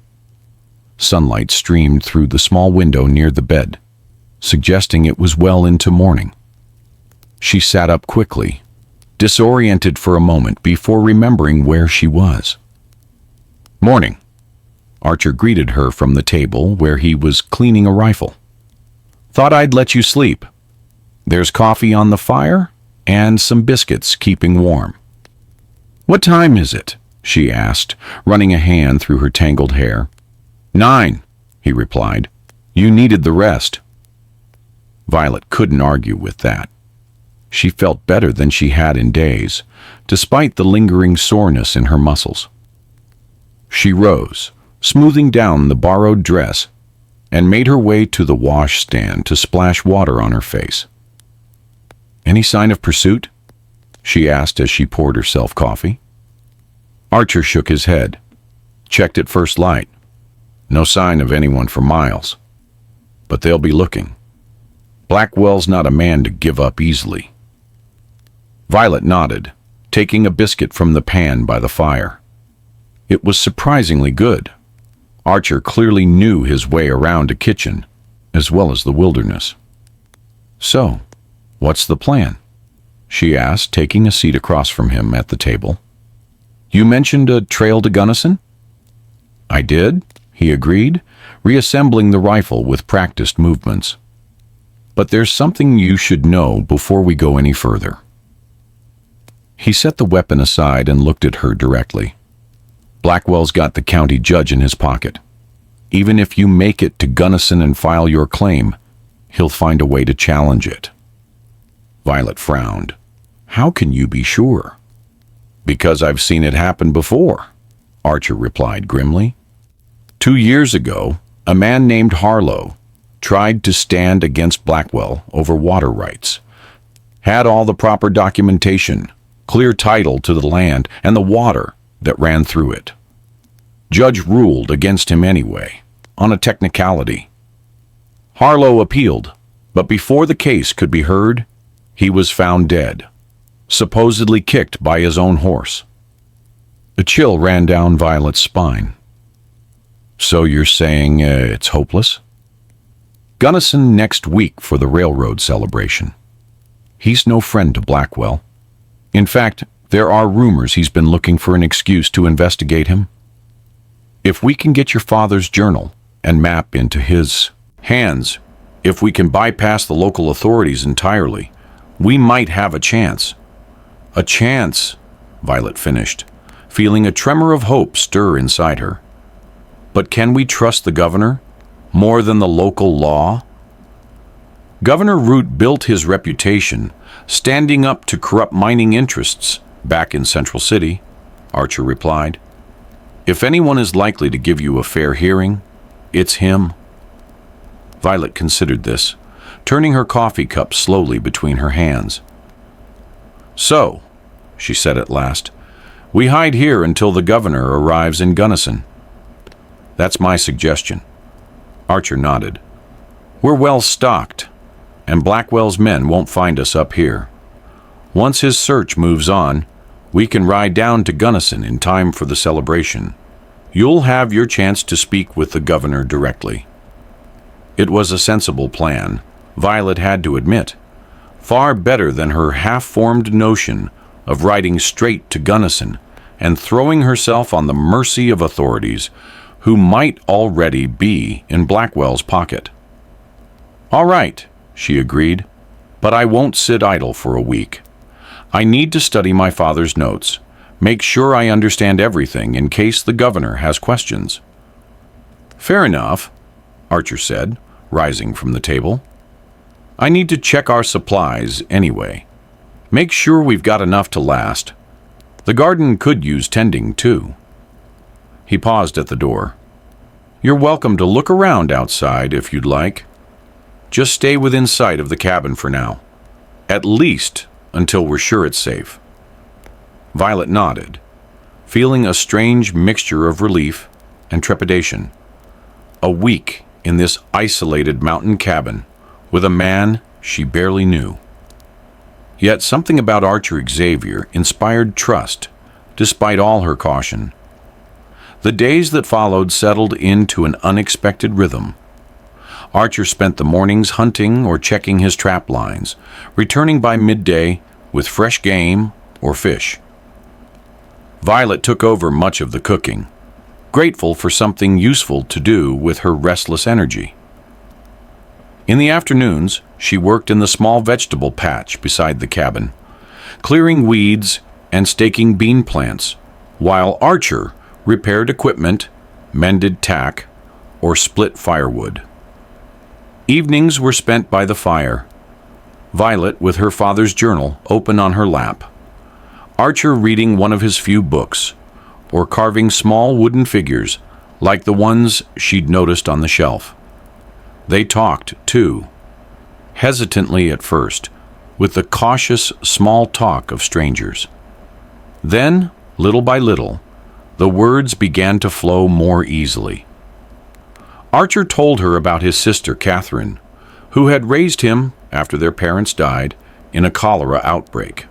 [SPEAKER 1] Sunlight streamed through the small window near the bed, suggesting it was well into morning. She sat up quickly, disoriented for a moment before remembering where she was. "Morning." Archer greeted her from the table where he was cleaning a rifle. "Thought I'd let you sleep. There's coffee on the fire and some biscuits keeping warm." "What time is it?" she asked, running a hand through her tangled hair. "9," he replied. "You needed the rest." Violet couldn't argue with that. She felt better than she had in days, despite the lingering soreness in her muscles. She rose, smoothing down the borrowed dress, and made her way to the wash stand to splash water on her face. "Any sign of pursuit?" she asked as she poured herself coffee. Archer shook his head. "Checked at first light. No sign of anyone for miles. But they'll be looking. Blackwell's not a man to give up easily." Violet nodded, taking a biscuit from the pan by the fire. It was surprisingly good. Archer clearly knew his way around a kitchen, as well as the wilderness. "So, what's the plan?" she asked, taking a seat across from him at the table. "You mentioned a trail to Gunnison?" "I did," he agreed, reassembling the rifle with practiced movements. "But there's something you should know before we go any further." He set the weapon aside and looked at her directly. "Blackwell's got the county judge in his pocket. Even if you make it to Gunnison and file your claim, he'll find a way to challenge it." Violet frowned. "How can you be sure?" "Because I've seen it happen before," Archer replied grimly. 2 years ago, a man named Harlow tried to stand against Blackwell over water rights. Had all the proper documentation, clear title to the land and the water that ran through it. Judge ruled against him anyway, on a technicality. Harlow appealed, but before the case could be heard, he was found dead, supposedly kicked by his own horse. A chill ran down Violet's spine. "So you're saying it's hopeless?" "Gunnison next week for the railroad celebration. He's no friend to Blackwell. In fact, there are rumors he's been looking for an excuse to investigate him. If we can get your father's journal and map into his hands, if we can bypass the local authorities entirely, we might have a chance." "A chance," Violet finished, feeling a tremor of hope stir inside her. "But can we trust the governor more than the local law?" "Governor Root built his reputation standing up to corrupt mining interests back in Central City," Archer replied. "If anyone is likely to give you a fair hearing, it's him." Violet considered this, turning her coffee cup slowly between her hands. "So," she said at last, "we hide here until the governor arrives in Gunnison." "That's my suggestion." Archer nodded. "We're well stocked, and Blackwell's men won't find us up here. Once his search moves on, we can ride down to Gunnison in time for the celebration. You'll have your chance to speak with the governor directly." It was a sensible plan, Violet had to admit. Far better than her half-formed notion of riding straight to Gunnison and throwing herself on the mercy of authorities who might already be in Blackwell's pocket. "All right," she agreed, "but I won't sit idle for a week. I need to study my father's notes, make sure I understand everything in case the governor has questions." "Fair enough," Archer said, rising from the table. "I need to check our supplies anyway. Make sure we've got enough to last. The garden could use tending, too." He paused at the door. "You're welcome to look around outside if you'd like. Just stay within sight of the cabin for now. At least until we're sure it's safe." Violet nodded, feeling a strange mixture of relief and trepidation. A week in this isolated mountain cabin with a man she barely knew. Yet something about Archer Xavier inspired trust, despite all her caution. The days that followed settled into an unexpected rhythm. Archer spent the mornings hunting or checking his trap lines, returning by midday with fresh game or fish. Violet took over much of the cooking, grateful for something useful to do with her restless energy. In the afternoons, she worked in the small vegetable patch beside the cabin, clearing weeds and staking bean plants, while Archer repaired equipment, mended tack, or split firewood. Evenings were spent by the fire, Violet with her father's journal open on her lap, Archer reading one of his few books, or carving small wooden figures like the ones she'd noticed on the shelf. They talked, too, hesitantly at first, with the cautious small talk of strangers. Then, little by little, the words began to flow more easily. Archer told her about his sister, Catherine, who had raised him after their parents died in a cholera outbreak.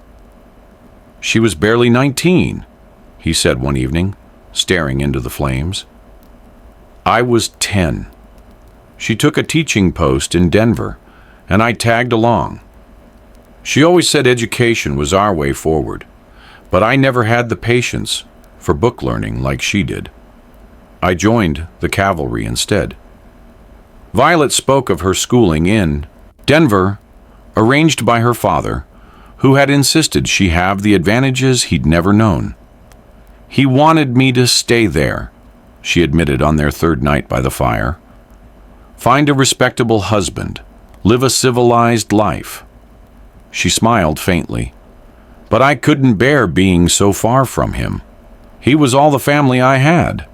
[SPEAKER 1] She was barely 19, he said one evening, staring into the flames. I was 10. She took a teaching post in Denver, and I tagged along. She always said education was our way forward, but I never had the patience for book learning like she did. I joined the cavalry instead. Violet spoke of her schooling in Denver, arranged by her father, who had insisted she have the advantages he'd never known. He wanted me to stay there, she admitted on their third night by the fire. Find a respectable husband, live a civilized life. She smiled faintly. But I couldn't bear being so far from him. He was all the family I had.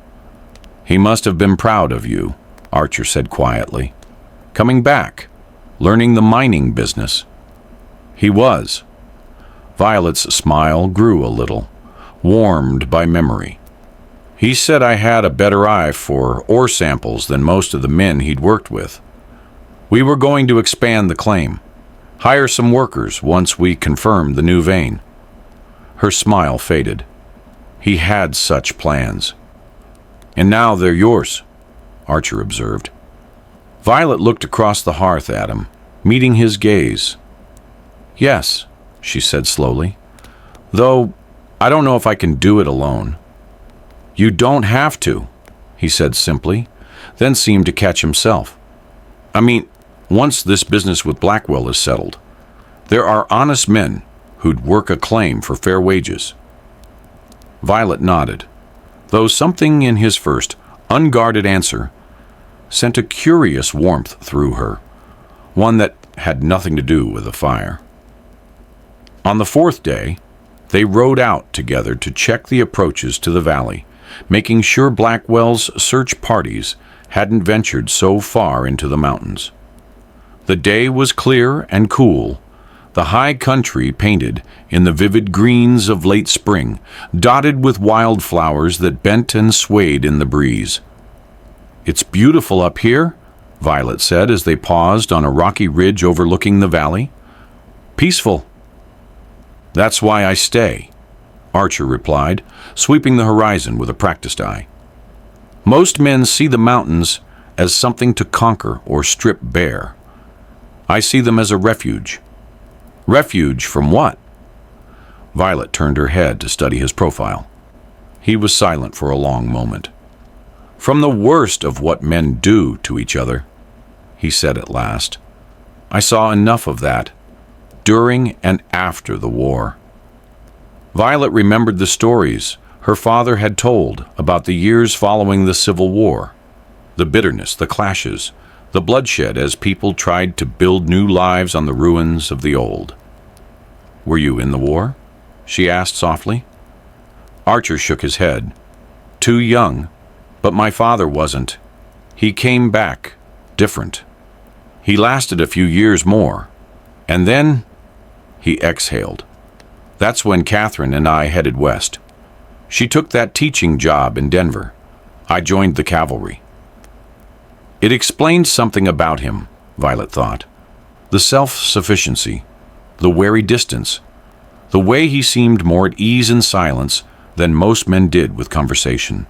[SPEAKER 1] He must have been proud of you, Archer said quietly. Coming back, learning the mining business. He was. Violet's smile grew a little, warmed by memory. He said I had a better eye for ore samples than most of the men he'd worked with. We were going to expand the claim, hire some workers once we confirmed the new vein. Her smile faded. He had such plans. And now they're yours, Archer observed. Violet looked across the hearth at him, meeting his gaze. Yes, she said slowly, though I don't know if I can do it alone. You don't have to, he said simply, then seemed to catch himself. I mean, once this business with Blackwell is settled, there are honest men who'd work a claim for fair wages. Violet nodded, though something in his first, unguarded answer sent a curious warmth through her, one that had nothing to do with the fire. On the fourth day, they rode out together to check the approaches to the valley, making sure Blackwell's search parties hadn't ventured so far into the mountains. The day was clear and cool, the high country painted in the vivid greens of late spring, dotted with wildflowers that bent and swayed in the breeze. It's beautiful up here, Violet said as they paused on a rocky ridge overlooking the valley. Peaceful. That's why I stay, Archer replied, sweeping the horizon with a practiced eye. Most men see the mountains as something to conquer or strip bare. I see them as a refuge. Refuge from what? Violet turned her head to study his profile. He was silent for a long moment. From the worst of what men do to each other, he said at last. I saw enough of that, during and after the war. Violet remembered the stories her father had told about the years following the Civil War, the bitterness, the clashes, the bloodshed as people tried to build new lives on the ruins of the old. Were you in the war? She asked softly. Archer shook his head. Too young, but my father wasn't. He came back, different. He lasted a few years more, and then he exhaled. That's when Catherine and I headed west. She took that teaching job in Denver. I joined the cavalry. It explained something about him, Violet thought. The self-sufficiency, the wary distance, the way he seemed more at ease in silence than most men did with conversation.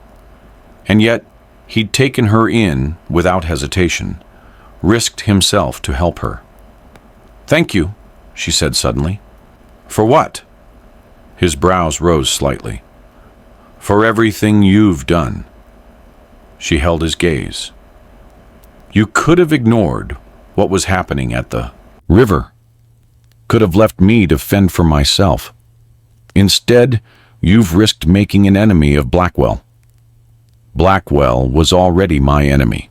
[SPEAKER 1] And yet, he'd taken her in without hesitation, risked himself to help her. "Thank you," she said suddenly. "For what?" His brows rose slightly. "For everything you've done." She held his gaze. "You could have ignored what was happening at the river. Could have left me to fend for myself. Instead, you've risked making an enemy of Blackwell." "Blackwell was already my enemy,"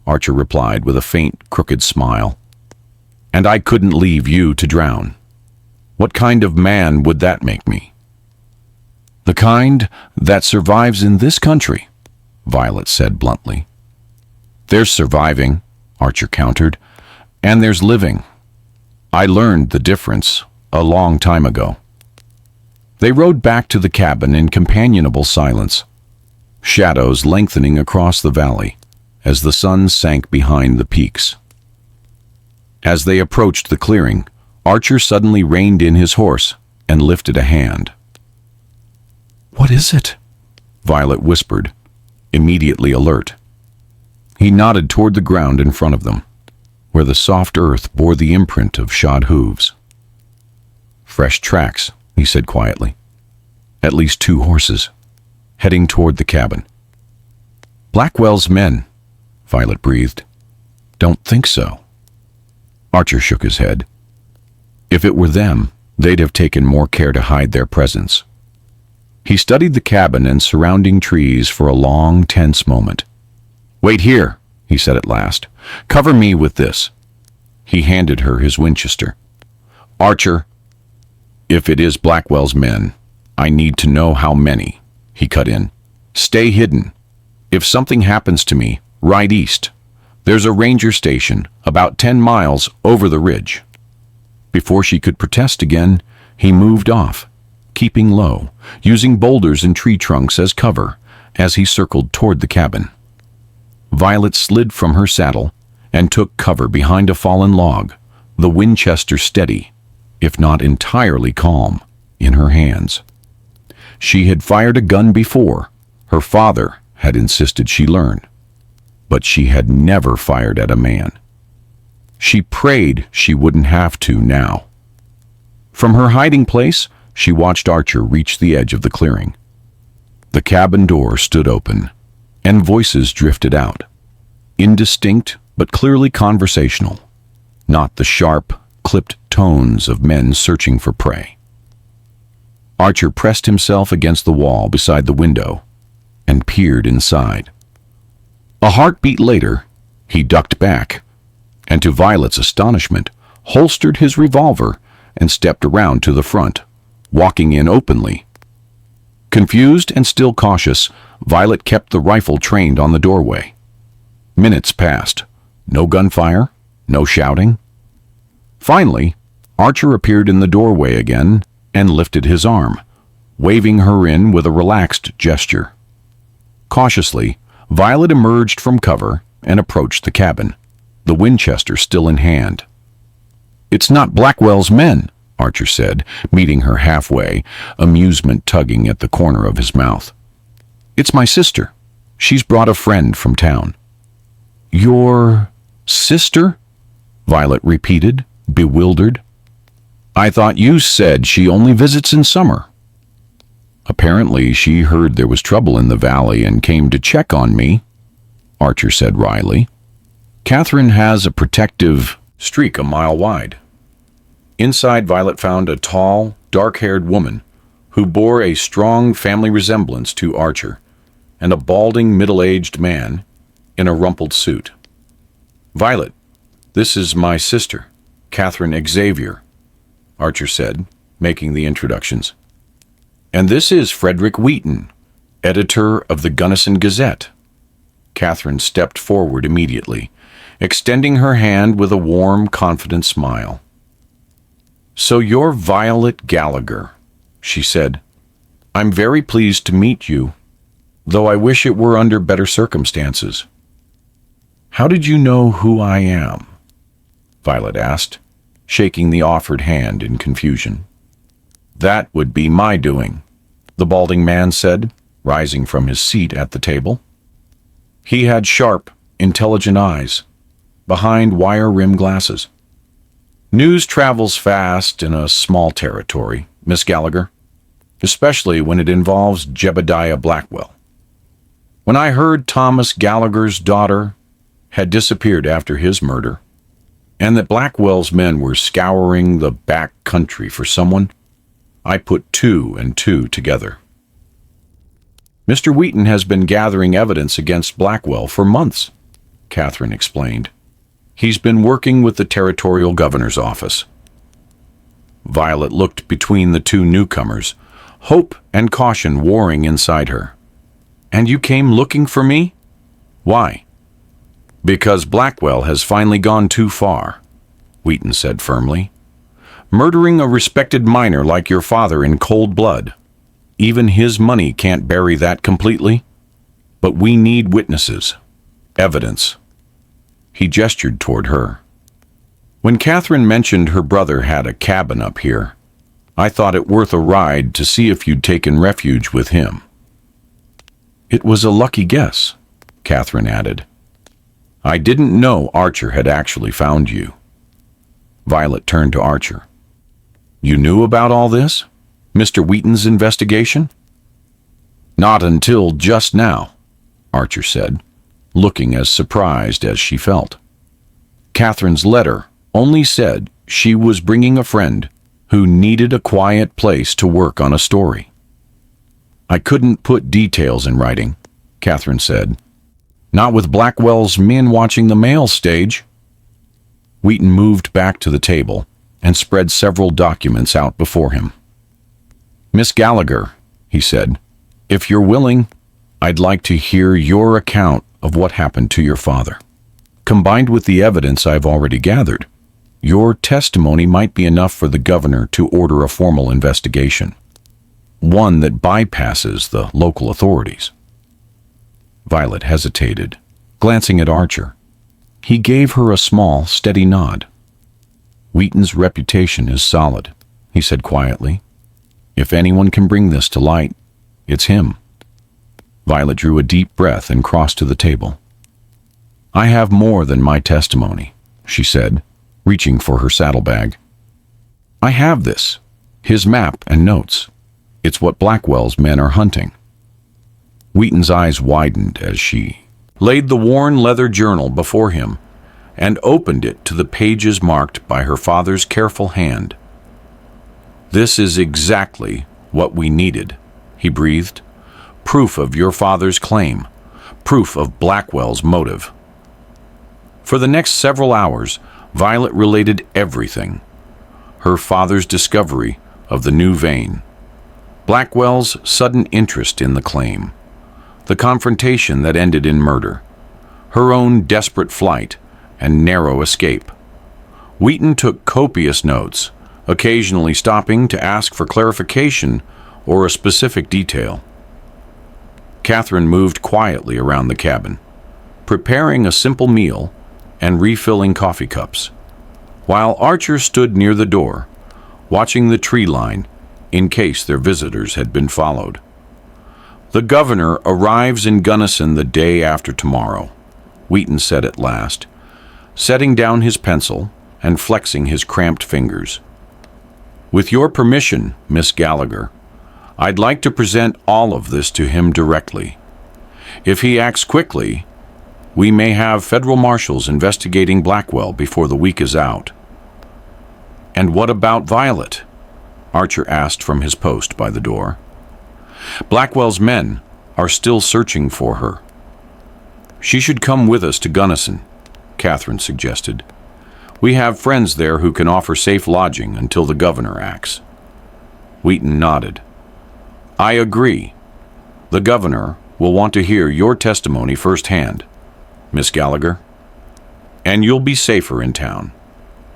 [SPEAKER 1] Archer replied with a faint, crooked smile. "And I couldn't leave you to drown. What kind of man would that make me?" "The kind that survives in this country," Violet said bluntly. "There's surviving," Archer countered, "and there's living. I learned the difference a long time ago." They rode back to the cabin in companionable silence, shadows lengthening across the valley as the sun sank behind the peaks. As they approached the clearing, Archer suddenly reined in his horse and lifted a hand. "What is it?" Violet whispered, immediately alert. He nodded toward the ground in front of them, where the soft earth bore the imprint of shod hooves. "Fresh tracks," he said quietly. "At least 2 horses, heading toward the cabin." "Blackwell's men," Violet breathed. "Don't think so." Archer shook his head. "If it were them, they'd have taken more care to hide their presence." He studied the cabin and surrounding trees for a long, tense moment. "Wait here," he said at last. "Cover me with this." He handed her his Winchester. "Archer, if it is Blackwell's men, I need to know how many," he cut in. "Stay hidden. If something happens to me, ride east. There's a ranger station about 10 miles over the ridge." Before she could protest again, he moved off, keeping low, using boulders and tree trunks as cover as he circled toward the cabin. Violet slid from her saddle and took cover behind a fallen log, the Winchester steady, if not entirely calm, in her hands. She had fired a gun before. Her father had insisted she learn. But she had never fired at a man. She prayed she wouldn't have to now. From her hiding place, she watched Archer reach the edge of the clearing. The cabin door stood open, and voices drifted out. Indistinct, but clearly conversational. Not the sharp, clipped tones of men searching for prey. Archer pressed himself against the wall beside the window and peered inside. A heartbeat later, he ducked back, and to Violet's astonishment, holstered his revolver and stepped around to the front, walking in openly. Confused and still cautious, Violet kept the rifle trained on the doorway. Minutes passed. No gunfire, no shouting. Finally, Archer appeared in the doorway again and lifted his arm, waving her in with a relaxed gesture. Cautiously, Violet emerged from cover and approached the cabin, the Winchester still in hand. "It's not Blackwell's men," Archer said, meeting her halfway, amusement tugging at the corner of his mouth. "It's my sister. She's brought a friend from town." "Your sister?" Violet repeated, bewildered. "I thought you said she only visits in summer." "Apparently she heard there was trouble in the valley and came to check on me," Archer said wryly. "Catherine has a protective streak a mile wide." Inside, Violet found a tall, dark-haired woman who bore a strong family resemblance to Archer, and a balding, middle-aged man in a rumpled suit. "Violet, this is my sister, Catherine Xavier," Archer said, making the introductions. "And this is Frederick Wheaton, editor of the Gunnison Gazette." Catherine stepped forward immediately, extending her hand with a warm, confident smile. "So you're Violet Gallagher," she said. "I'm very pleased to meet you, though I wish it were under better circumstances." "How did you know who I am?" Violet asked, shaking the offered hand in confusion. "That would be my doing," the balding man said, rising from his seat at the table. He had sharp, intelligent eyes, behind wire-rimmed glasses. News travels fast in a small territory, Miss Gallagher, especially when it involves Jebediah Blackwell. When I heard Thomas Gallagher's daughter had disappeared after his murder, and that Blackwell's men were scouring the back country for someone, I put two and two together. Mr. Wheaton has been gathering evidence against Blackwell for months, Catherine explained. He's been working with the territorial governor's office. Violet looked between the two newcomers, hope and caution warring inside her. And you came looking for me? Why? Because Blackwell has finally gone too far, Wheaton said firmly. Murdering a respected miner like your father in cold blood. Even his money can't bury that completely. But we need witnesses. Evidence. He gestured toward her. When Catherine mentioned her brother had a cabin up here, I thought it worth a ride to see if you'd taken refuge with him. It was a lucky guess, Catherine added. I didn't know Archer had actually found you. Violet turned to Archer. You knew about all this? Mr. Wheaton's investigation? Not until just now, Archer said, looking as surprised as she felt. Catherine's letter only said she was bringing a friend who needed a quiet place to work on a story. I couldn't put details in writing, Catherine said. Not with Blackwell's men watching the mail stage. Wheaton moved back to the table and spread several documents out before him. Miss Gallagher, he said, if you're willing, I'd like to hear your account of what happened to your father. Combined with the evidence I've already gathered, your testimony might be enough for the governor to order a formal investigation, one that bypasses the local authorities. Violet hesitated, glancing at Archer. He gave her a small, steady nod. Wheaton's reputation is solid, he said quietly. If anyone can bring this to light, it's him. Violet drew a deep breath and crossed to the table. I have more than my testimony, she said, reaching for her saddlebag. I have this, his map and notes. It's what Blackwell's men are hunting. Wheaton's eyes widened as she laid the worn leather journal before him and opened it to the pages marked by her father's careful hand. This is exactly what we needed, he breathed. Proof of your father's claim. Proof of Blackwell's motive. For the next several hours, Violet related everything. Her father's discovery of the new vein. Blackwell's sudden interest in the claim. The confrontation that ended in murder. Her own desperate flight and narrow escape. Wheaton took copious notes, occasionally stopping to ask for clarification or a specific detail. Catherine moved quietly around the cabin, preparing a simple meal and refilling coffee cups, while Archer stood near the door, watching the tree line in case their visitors had been followed. The governor arrives in Gunnison the day after tomorrow, Wheaton said at last, setting down his pencil and flexing his cramped fingers. With your permission, Miss Gallagher, I'd like to present all of this to him directly. If he acts quickly, we may have federal marshals investigating Blackwell before the week is out. And what about Violet? Archer asked from his post by the door. Blackwell's men are still searching for her. She should come with us to Gunnison, Catherine suggested. We have friends there who can offer safe lodging until the governor acts. Wheaton nodded. I agree. The governor will want to hear your testimony firsthand, Miss Gallagher. And you'll be safer in town,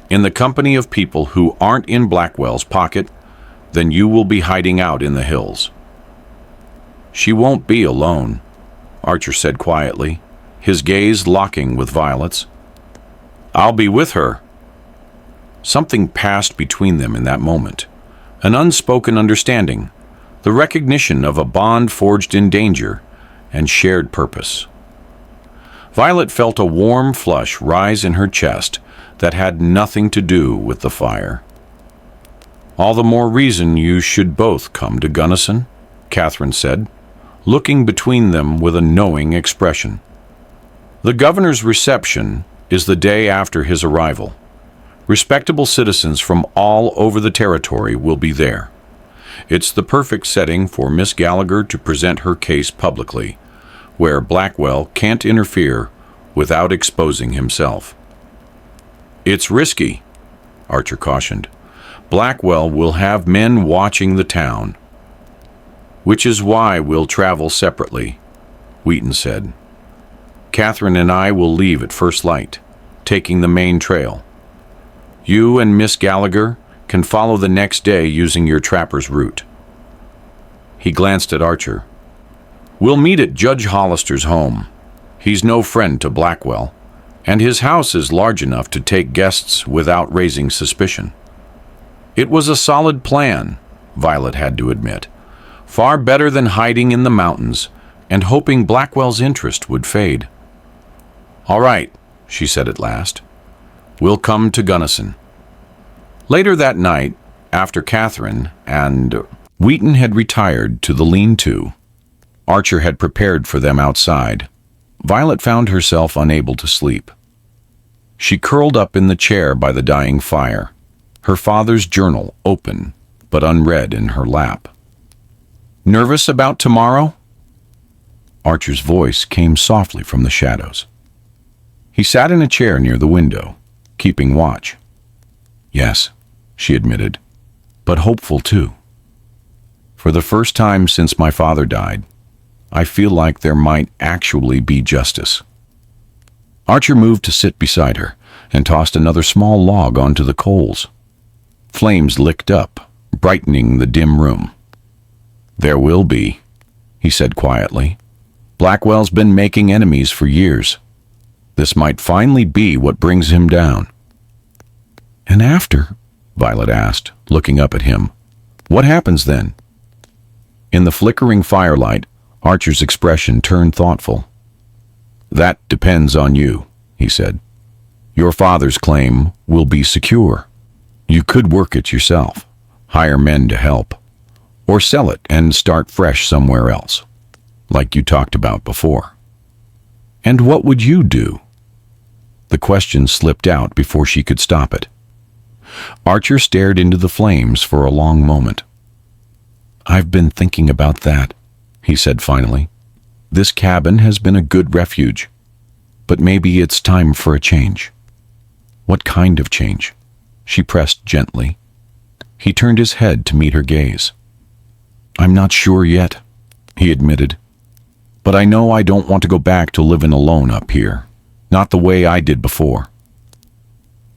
[SPEAKER 1] in the company of people who aren't in Blackwell's pocket, than you will be hiding out in the hills. She won't be alone, Archer said quietly, his gaze locking with Violet's. I'll be with her. Something passed between them in that moment, an unspoken understanding, the recognition of a bond forged in danger and shared purpose. Violet felt a warm flush rise in her chest that had nothing to do with the fire. "All the more reason you should both come to Gunnison," Catherine said, looking between them with a knowing expression. "The governor's reception is the day after his arrival. Respectable citizens from all over the territory will be there. It's the perfect setting for Miss Gallagher to present her case publicly, where Blackwell can't interfere without exposing himself." "It's risky," Archer cautioned. "Blackwell will have men watching the town." "Which is why we'll travel separately," Wheaton said. "Catherine and I will leave at first light, taking the main trail. You and Miss Gallagher can follow the next day using your trapper's route." He glanced at Archer. "We'll meet at Judge Hollister's home. He's no friend to Blackwell, and his house is large enough to take guests without raising suspicion." It was a solid plan, Violet had to admit. Far better than hiding in the mountains and hoping Blackwell's interest would fade. "All right," she said at last. "We'll come to Gunnison." Later that night, after Catherine and Wheaton had retired to the lean-to, Archer had prepared for them outside, Violet found herself unable to sleep. She curled up in the chair by the dying fire, her father's journal open but unread in her lap. "Nervous about tomorrow?" Archer's voice came softly from the shadows. He sat in a chair near the window, keeping watch. "Yes," she admitted, "but hopeful too. For the first time since my father died, I feel like there might actually be justice." Archer moved to sit beside her and tossed another small log onto the coals. Flames licked up, brightening the dim room. "There will be," he said quietly. "Blackwell's been making enemies for years. This might finally be what brings him down." "And after?" Violet asked, looking up at him. "What happens then?" In the flickering firelight, Archer's expression turned thoughtful. "That depends on you," he said. "Your father's claim will be secure. You could work it yourself, hire men to help, or sell it and start fresh somewhere else, like you talked about before." "And what would you do?" The question slipped out before she could stop it. Archer stared into the flames for a long moment. "I've been thinking about that," he said finally. "This cabin has been a good refuge, but maybe it's time for a change." "What kind of change?" she pressed gently. He turned his head to meet her gaze. "I'm not sure yet," he admitted. "But I know I don't want to go back to living alone up here, not the way I did before."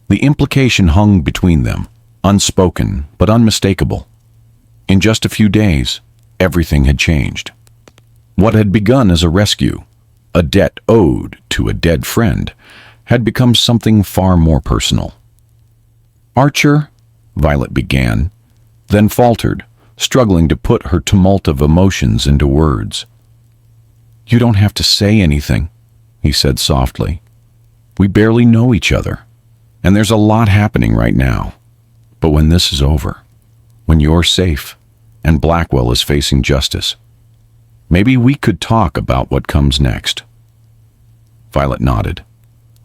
[SPEAKER 1] The implication hung between them, unspoken but unmistakable. In just a few days, everything had changed. What had begun as a rescue, a debt owed to a dead friend, had become something far more personal. "Archer," Violet began, then faltered, struggling to put her tumult of emotions into words. "You don't have to say anything," he said softly. "We barely know each other, and there's a lot happening right now. But when this is over, when you're safe and Blackwell is facing justice, maybe we could talk about what comes next." Violet nodded,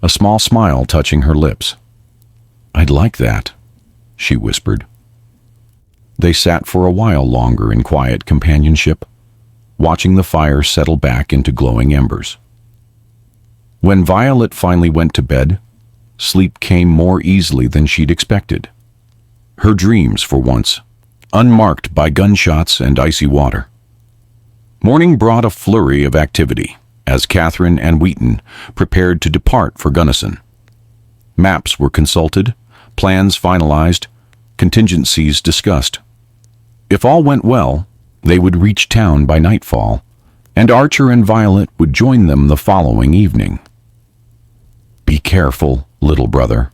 [SPEAKER 1] a small smile touching her lips. "I'd like that," she whispered. They sat for a while longer in quiet companionship, watching the fire settle back into glowing embers. When Violet finally went to bed, sleep came more easily than she'd expected. Her dreams, for once, unmarked by gunshots and icy water. Morning brought a flurry of activity as Catherine and Wheaton prepared to depart for Gunnison. Maps were consulted, plans finalized, contingencies discussed. If all went well, they would reach town by nightfall, and Archer and Violet would join them the following evening. "Be careful, little brother,"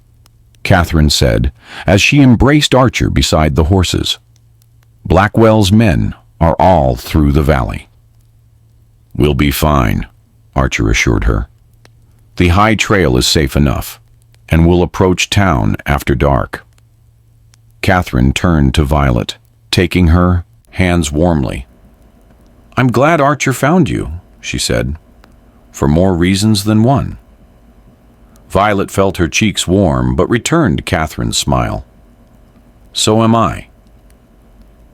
[SPEAKER 1] Catherine said as she embraced Archer beside the horses. "Blackwell's men are all through the valley." "We'll be fine," Archer assured her. The high trail is safe enough, and we'll approach town after dark." Catherine turned to Violet, taking her hands warmly. "I'm glad Archer found you," she said, "for more reasons than one." Violet felt her cheeks warm, but returned Catherine's smile. "So am I."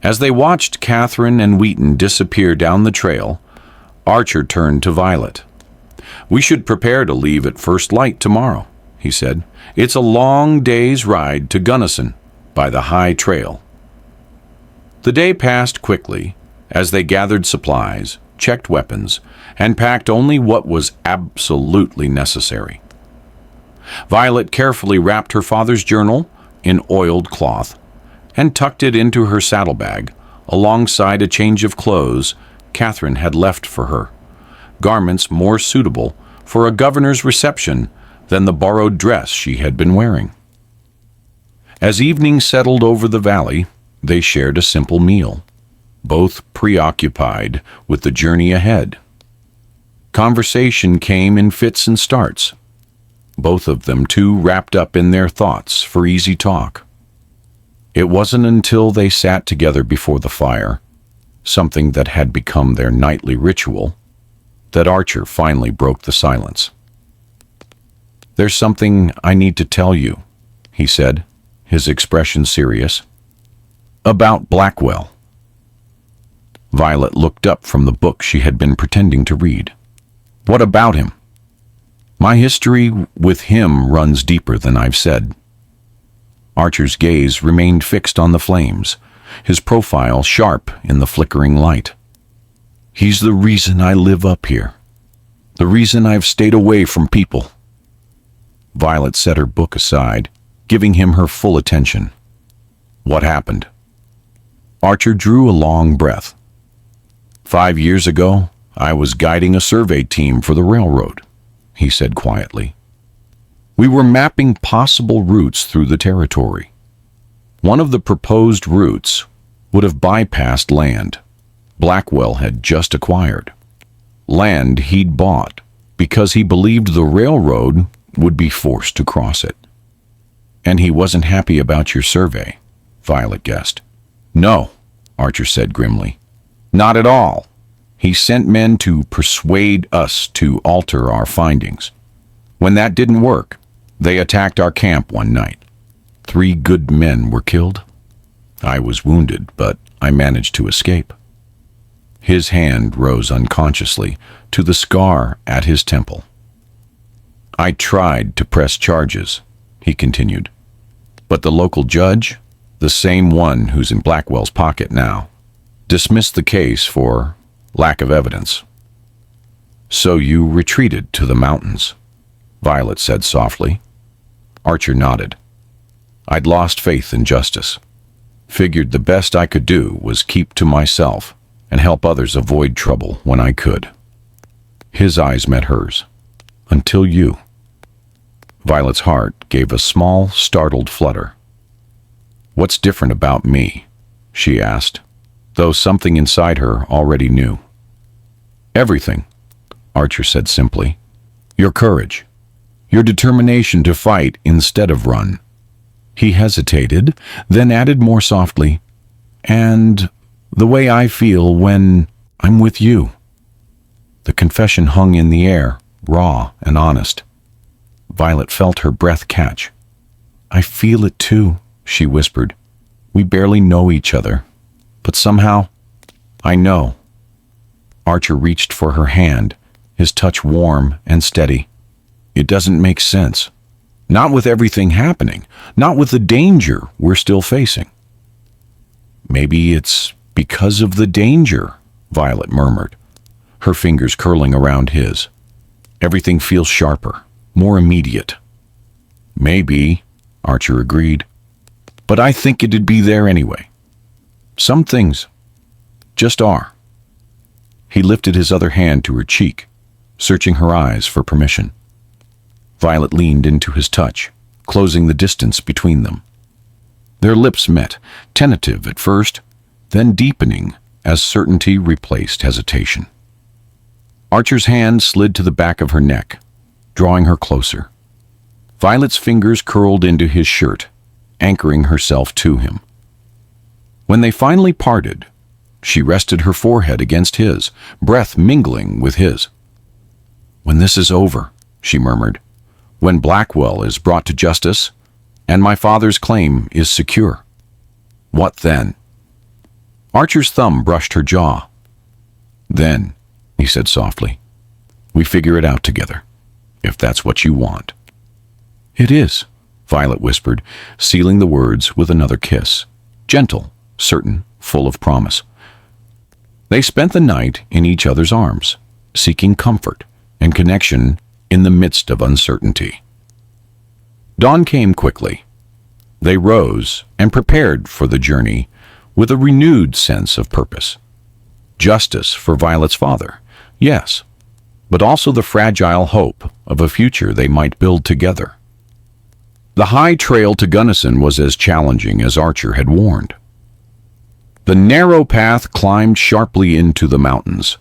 [SPEAKER 1] As they watched Catherine and Wheaton disappear down the trail, Archer turned to Violet. "We should prepare to leave at first light tomorrow," he said. "It's a long day's ride to Gunnison by the high trail." The day passed quickly as they gathered supplies, checked weapons, and packed only what was absolutely necessary. Violet carefully wrapped her father's journal in oiled cloth and tucked it into her saddlebag alongside a change of clothes Catherine had left for her, garments more suitable for a governor's reception than the borrowed dress she had been wearing. As evening settled over the valley, they shared a simple meal, both preoccupied with the journey ahead. Conversation came in fits and starts, both of them too wrapped up in their thoughts for easy talk. It wasn't until they sat together before the fire, something that had become their nightly ritual, that Archer finally broke the silence. "There's something I need to tell you," he said, his expression serious. "About Blackwell." Violet looked up from the book she had been pretending to read. "What about him?" "My history with him runs deeper than I've said." Archer's gaze remained fixed on the flames, his profile sharp in the flickering light. "He's the reason I live up here, the reason I've stayed away from people." Violet set her book aside, giving him her full attention. "What happened?" Archer drew a long breath. 5 years ago, I was guiding a survey team for the railroad," he said quietly. "We were mapping possible routes through the territory. One of the proposed routes would have bypassed land Blackwell had just acquired, land he'd bought because he believed the railroad would be forced to cross it." "And he wasn't happy about your survey," Violet guessed. "No," Archer said grimly. "Not at all. He sent men to persuade us to alter our findings. When that didn't work, they attacked our camp one night. 3 good men were killed. I was wounded, but I managed to escape." His hand rose unconsciously to the scar at his temple. "I tried to press charges," he continued, "but the local judge, the same one who's in Blackwell's pocket now, dismissed the case for lack of evidence." "So you retreated to the mountains," Violet said softly. Archer nodded. "I'd lost faith in justice. Figured the best I could do was keep to myself and help others avoid trouble when I could." His eyes met hers. "Until you." Violet's heart gave a small, startled flutter. "What's different about me?" she asked, though something inside her already knew. "Everything," Archer said simply. "Your courage, your determination to fight instead of run." He hesitated, then added more softly, "And the way I feel when I'm with you." The confession hung in the air, raw and honest. Violet felt her breath catch. "I feel it too," she whispered. "We barely know each other, but somehow, I know." Archer reached for her hand, his touch warm and steady. "It doesn't make sense. Not with everything happening, not with the danger we're still facing." "Maybe it's because of the danger," Violet murmured, her fingers curling around his. "Everything feels sharper, more immediate." "Maybe," Archer agreed, "but I think it'd be there anyway. Some things just are." He lifted his other hand to her cheek, searching her eyes for permission. Violet leaned into his touch, closing the distance between them. Their lips met, tentative at first, then deepening as certainty replaced hesitation. Archer's hand slid to the back of her neck, drawing her closer. Violet's fingers curled into his shirt, anchoring herself to him. When they finally parted, she rested her forehead against his, breath mingling with his. "When this is over," she murmured, "when Blackwell is brought to justice, and my father's claim is secure, what then?" Archer's thumb brushed her jaw. "Then," he said softly, "we figure it out together, if that's what you want." "It is," Violet whispered, sealing the words with another kiss, gentle, certain, full of promise. They spent the night in each other's arms, seeking comfort and connection in the midst of uncertainty. Dawn came quickly. They rose and prepared for the journey with a renewed sense of purpose. Justice for Violet's father, yes, but also the fragile hope of a future they might build together. The high trail to Gunnison was as challenging as Archer had warned. The narrow path climbed sharply into the mountains,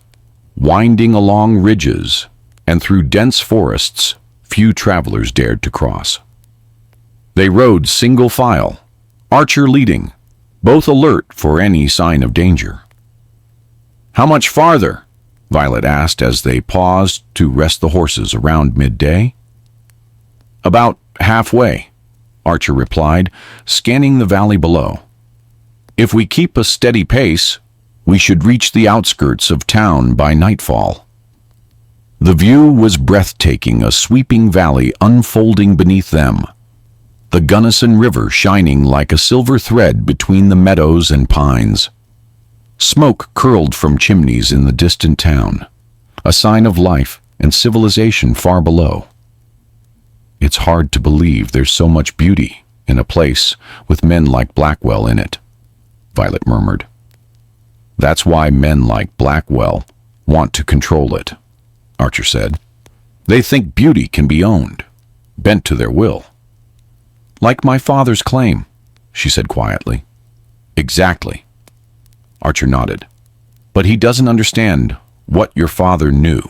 [SPEAKER 1] winding along ridges and through dense forests few travelers dared to cross. They rode single file, Archer leading, both alert for any sign of danger. "How much farther?" Violet asked as they paused to rest the horses around midday. "About halfway," Archer replied, scanning the valley below. "If we keep a steady pace, we should reach the outskirts of town by nightfall." The view was breathtaking, a sweeping valley unfolding beneath them, the Gunnison River shining like a silver thread between the meadows and pines. Smoke curled from chimneys in the distant town, a sign of life and civilization far below. "It's hard to believe there's so much beauty in a place with men like Blackwell in it," Violet murmured. "That's why men like Blackwell want to control it," Archer said. "They think beauty can be owned, bent to their will." "Like my father's claim," she said quietly. "Exactly." Archer nodded. "But he doesn't understand what your father knew,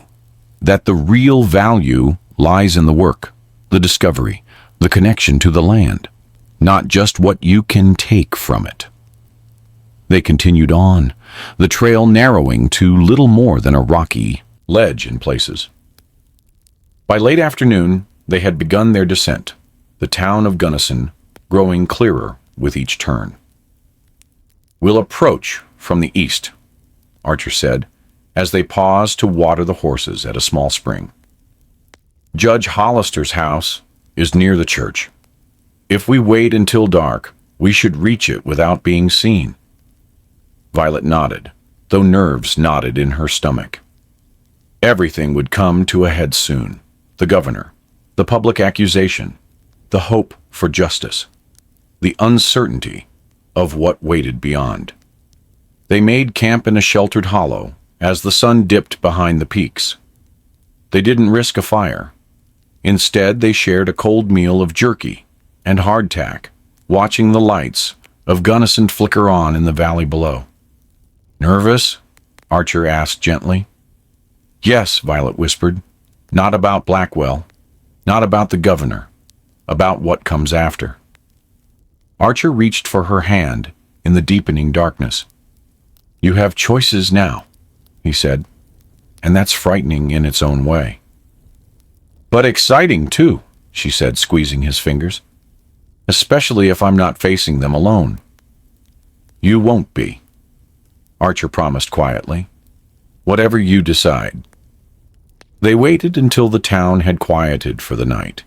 [SPEAKER 1] that the real value lies in the work, the discovery, the connection to the land, not just what you can take from it." They continued on, the trail narrowing to little more than a rocky ledge in places. By late afternoon, they had begun their descent, the town of Gunnison growing clearer with each turn. "We'll approach from the east," Archer said, as they paused to water the horses at a small spring. "Judge Hollister's house is near the church. If we wait until dark, we should reach it without being seen." Violet nodded, though nerves knotted in her stomach. Everything would come to a head soon. The governor, the public accusation, the hope for justice, the uncertainty of what waited beyond. They made camp in a sheltered hollow as the sun dipped behind the peaks. They didn't risk a fire. Instead, they shared a cold meal of jerky and hardtack, watching the lights of Gunnison flicker on in the valley below. "Nervous?" Archer asked gently. "Yes," Violet whispered. "Not about Blackwell, not about the governor, about what comes after." Archer reached for her hand in the deepening darkness. "You have choices now," he said, "and that's frightening in its own way." "But exciting, too," she said, squeezing his fingers. "Especially if I'm not facing them alone." "You won't be," Archer promised quietly. "Whatever you decide." They waited until the town had quieted for the night,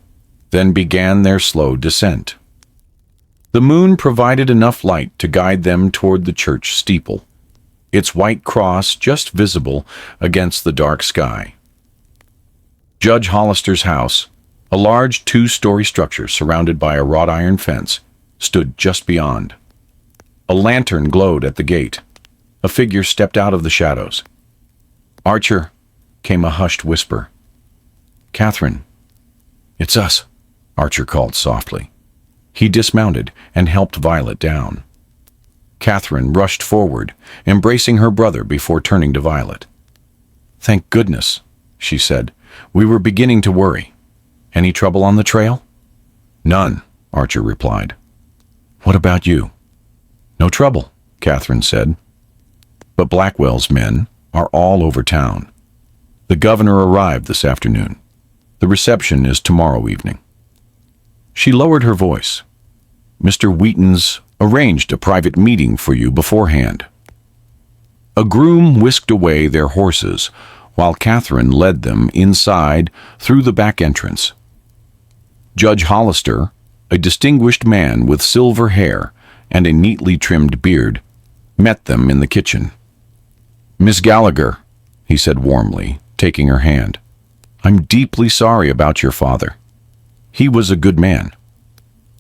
[SPEAKER 1] then began their slow descent. The moon provided enough light to guide them toward the church steeple, its white cross just visible against the dark sky. Judge Hollister's house, a large two-story structure surrounded by a wrought iron fence, stood just beyond. A lantern glowed at the gate. A figure stepped out of the shadows. "Archer," came a hushed whisper. "Catherine." "It's us," Archer called softly. He dismounted and helped Violet down. Catherine rushed forward, embracing her brother before turning to Violet. "Thank goodness," she said. "We were beginning to worry." Any trouble on the trail? None, Archer replied. What about you? No trouble, Catherine said. But Blackwell's men are all over town. The governor arrived this afternoon. The reception is tomorrow evening. She lowered her voice. Mr. Wheaton's arranged a private meeting for you beforehand. A groom whisked away their horses, while Catherine led them inside through the back entrance. Judge Hollister, a distinguished man with silver hair and a neatly trimmed beard, met them in the kitchen. Miss Gallagher, he said warmly, taking her hand, I'm deeply sorry about your father. He was a good man.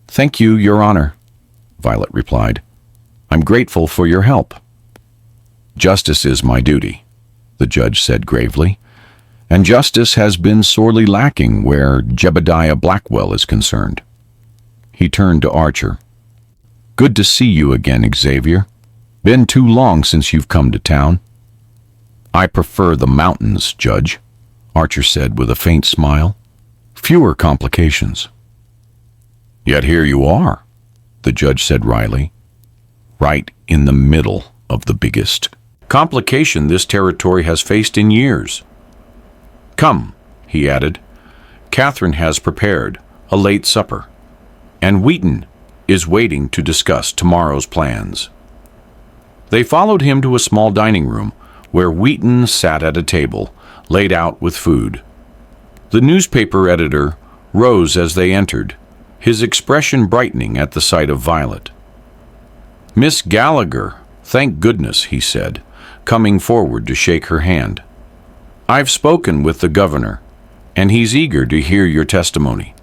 [SPEAKER 1] Thank you, Your Honor, Violet replied. I'm grateful for your help. Justice is my duty, the judge said gravely, and justice has been sorely lacking where Jebediah Blackwell is concerned. He turned to Archer. Good to see you again, Xavier. Been too long since you've come to town. I prefer the mountains, Judge, Archer said with a faint smile. Fewer complications. Yet here you are, the judge said wryly, right in the middle of the biggest complication this territory has faced in years. Come, he added. Catherine has prepared a late supper, and Wheaton is waiting to discuss tomorrow's plans. They followed him to a small dining room where Wheaton sat at a table laid out with food. The newspaper editor rose as they entered, his expression brightening at the sight of Violet. Miss Gallagher, thank goodness, he said, coming forward to shake her hand. I've spoken with the governor, and he's eager to hear your testimony.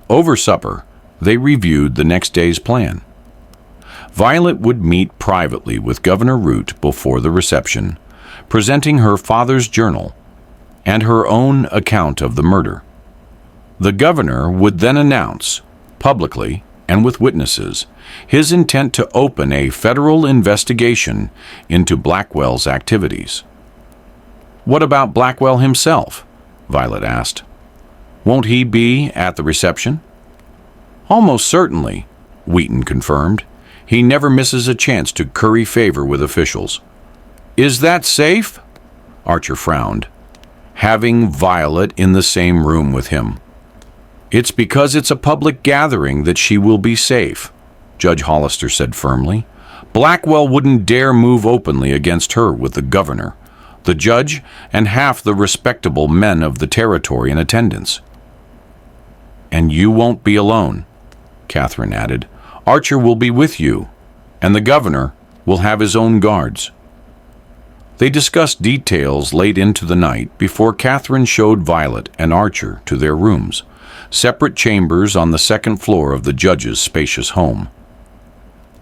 [SPEAKER 1] Over supper, they reviewed the next day's plan. Violet would meet privately with Governor Root before the reception, presenting her father's journal and her own account of the murder. The governor would then announce, publicly and with witnesses, his intent to open a federal investigation into Blackwell's activities. What about Blackwell himself? Violet asked. Won't he be at the reception? Almost certainly, Wheaton confirmed. He never misses a chance to curry favor with officials. Is that safe? Archer frowned, having Violet in the same room with him. It's because it's a public gathering that she will be safe, Judge Hollister said firmly. Blackwell wouldn't dare move openly against her with the governor, the judge, and half the respectable men of the territory in attendance. And you won't be alone, Catherine added. Archer will be with you, and the governor will have his own guards. They discussed details late into the night before Catherine showed Violet and Archer to their rooms, separate chambers on the second floor of the judge's spacious home.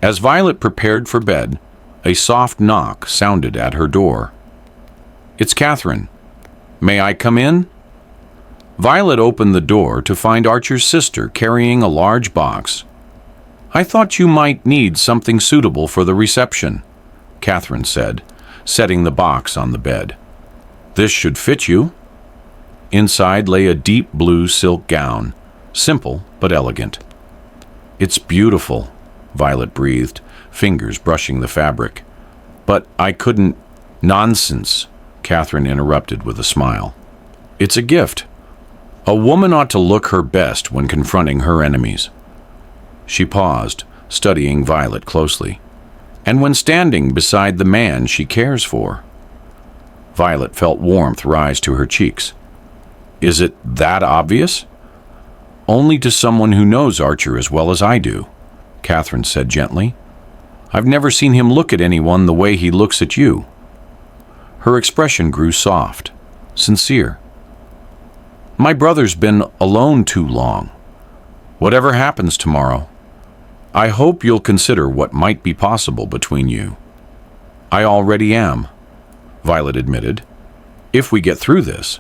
[SPEAKER 1] As Violet prepared for bed, a soft knock sounded at her door. It's Catherine. May I come in? Violet opened the door to find Archer's sister carrying a large box. I thought you might need something suitable for the reception, Catherine said, setting the box on the bed. This should fit you. Inside lay a deep blue silk gown, simple but elegant. It's beautiful, Violet breathed, fingers brushing the fabric. But I couldn't... Nonsense, Catherine interrupted with a smile. It's a gift. A woman ought to look her best when confronting her enemies. She paused, studying Violet closely, and when standing beside the man she cares for. Violet felt warmth rise to her cheeks. Is it that obvious? Only to someone who knows Archer as well as I do, Catherine said gently. I've never seen him look at anyone the way he looks at you. Her expression grew soft, sincere. My brother's been alone too long. Whatever happens tomorrow, I hope you'll consider what might be possible between you. I already am, Violet admitted, if we get through this.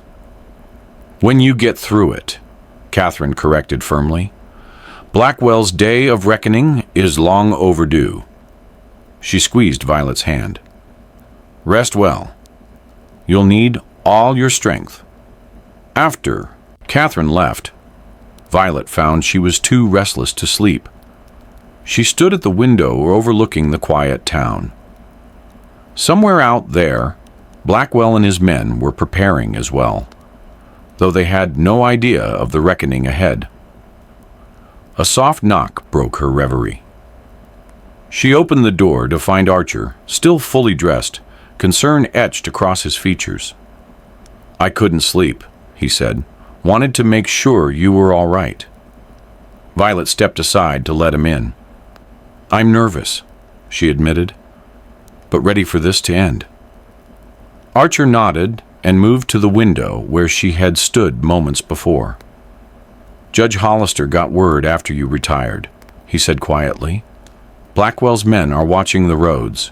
[SPEAKER 1] When you get through it, Catherine corrected firmly. Blackwell's day of reckoning is long overdue. She squeezed Violet's hand. Rest well. You'll need all your strength. After Catherine left. Violet found she was too restless to sleep. She stood at the window overlooking the quiet town. Somewhere out there, Blackwell and his men were preparing as well, though they had no idea of the reckoning ahead. A soft knock broke her reverie. She opened the door to find Archer, still fully dressed, concern etched across his features. "I couldn't sleep," he said. "Wanted to make sure you were all right." Violet stepped aside to let him in. "I'm nervous," she admitted, "but ready for this to end." Archer nodded and moved to the window where she had stood moments before. "Judge Hollister got word after you retired," he said quietly. "Blackwell's men are watching the roads.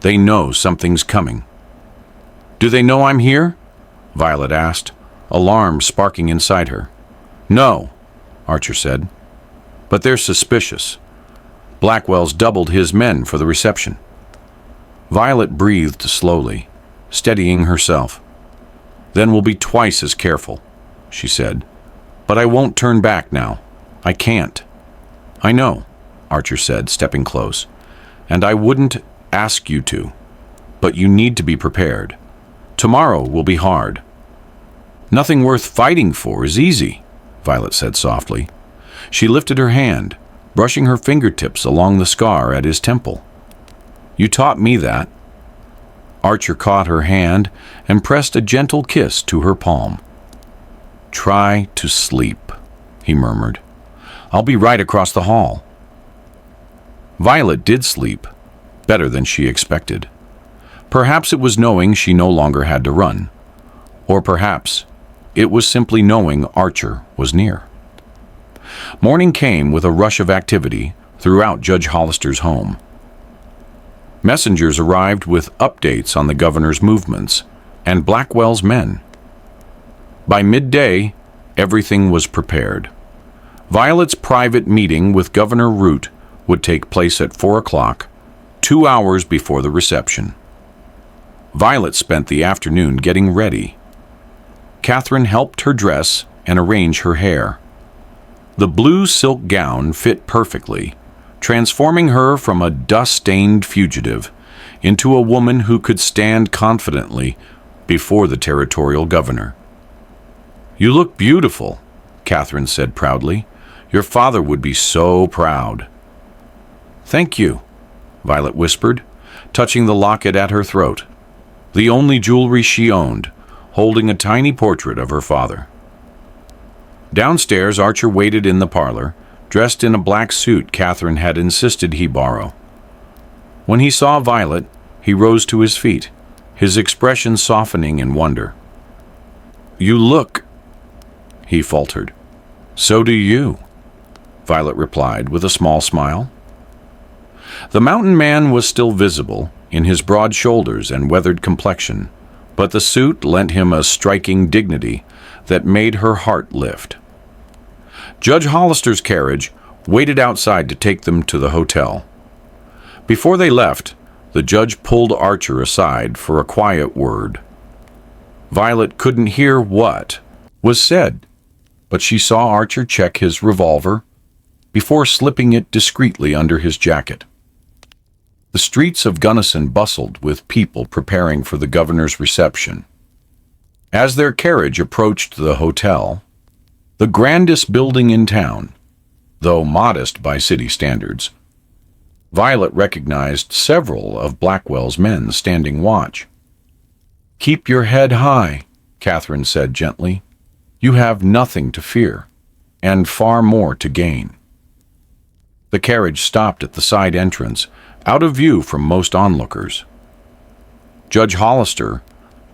[SPEAKER 1] They know something's coming." "Do they know I'm here?" Violet asked, alarm sparking inside her. "No," Archer said, "but they're suspicious. Blackwell's doubled his men for the reception." Violet breathed slowly, steadying herself. "Then we'll be twice as careful," she said. "But I won't turn back now. I can't." "I know," Archer said, stepping close, "and I wouldn't ask you to. But you need to be prepared. Tomorrow will be hard." "Nothing worth fighting for is easy," Violet said softly. She lifted her hand, brushing her fingertips along the scar at his temple. "You taught me that." Archer caught her hand and pressed a gentle kiss to her palm. "Try to sleep," he murmured. "I'll be right across the hall." Violet did sleep, better than she expected. Perhaps it was knowing she no longer had to run, or perhaps it was simply knowing Archer was near. Morning came with a rush of activity throughout Judge Hollister's home. Messengers arrived with updates on the governor's movements and Blackwell's men. By midday, everything was prepared. Violet's private meeting with Governor Root would take place at 4 o'clock, 2 hours before the reception. Violet spent the afternoon getting ready. Catherine helped her dress and arrange her hair. The blue silk gown fit perfectly, transforming her from a dust-stained fugitive into a woman who could stand confidently before the territorial governor. "You look beautiful," Catherine said proudly. "Your father would be so proud." "Thank you," Violet whispered, touching the locket at her throat, the only jewelry she owned, holding a tiny portrait of her father. Downstairs, Archer waited in the parlor, dressed in a black suit Catherine had insisted he borrow. When he saw Violet, he rose to his feet, his expression softening in wonder. "You look," he faltered. "So do you," Violet replied with a small smile. The mountain man was still visible in his broad shoulders and weathered complexion, but the suit lent him a striking dignity that made her heart lift. Judge Hollister's carriage waited outside to take them to the hotel. Before they left, the judge pulled Archer aside for a quiet word. Violet couldn't hear what was said, but she saw Archer check his revolver before slipping it discreetly under his jacket. The streets of Gunnison bustled with people preparing for the governor's reception. As their carriage approached the hotel, the grandest building in town, though modest by city standards, Violet recognized several of Blackwell's men standing watch. "Keep your head high," Catherine said gently. "You have nothing to fear, and far more to gain." The carriage stopped at the side entrance, out of view from most onlookers. Judge Hollister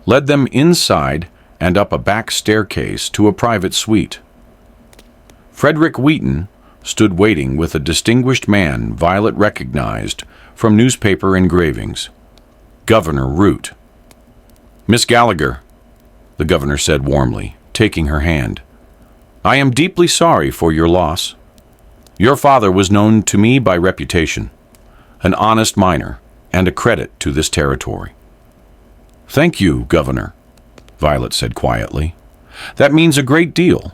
[SPEAKER 1] led them inside and up a back staircase to a private suite. Frederick Wheaton stood waiting with a distinguished man Violet recognized from newspaper engravings, Governor Root. "Miss Gallagher," the governor said warmly, taking her hand, "I am deeply sorry for your loss. Your father was known to me by reputation, an honest miner and a credit to this territory." "Thank you, Governor," Violet said quietly. "That means a great deal.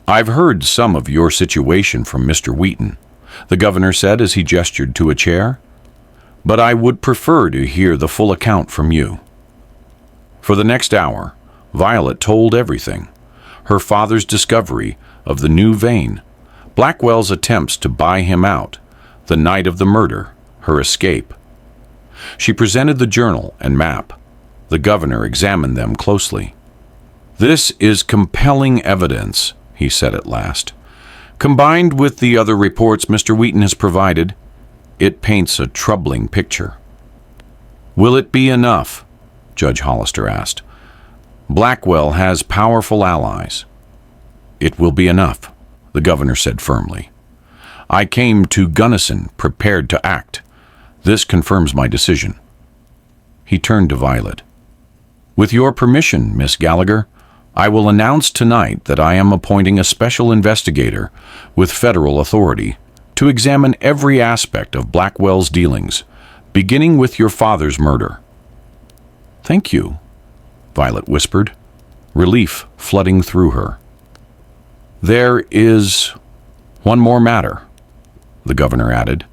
[SPEAKER 1] "I've heard some of your situation from Mr. Wheaton," the governor said as he gestured to a chair, "but I would prefer to hear the full account from you." For the next hour, Violet told everything: her father's discovery of the new vein, Blackwell's attempts to buy him out, the night of the murder, her escape. She presented the journal and map. The governor examined them closely. "This is compelling evidence," he said at last. "Combined with the other reports Mr. Wheaton has provided, it paints a troubling picture." "Will it be enough?" Judge Hollister asked. "Blackwell has powerful allies." "It will be enough," the governor said firmly. "I came to Gunnison prepared to act. This confirms my decision." He turned to Violet. "With your permission, Miss Gallagher, I will announce tonight that I am appointing a special investigator with federal authority to examine every aspect of Blackwell's dealings, beginning with your father's murder." "Thank you," Violet whispered, relief flooding through her. "There is one more matter," the governor added.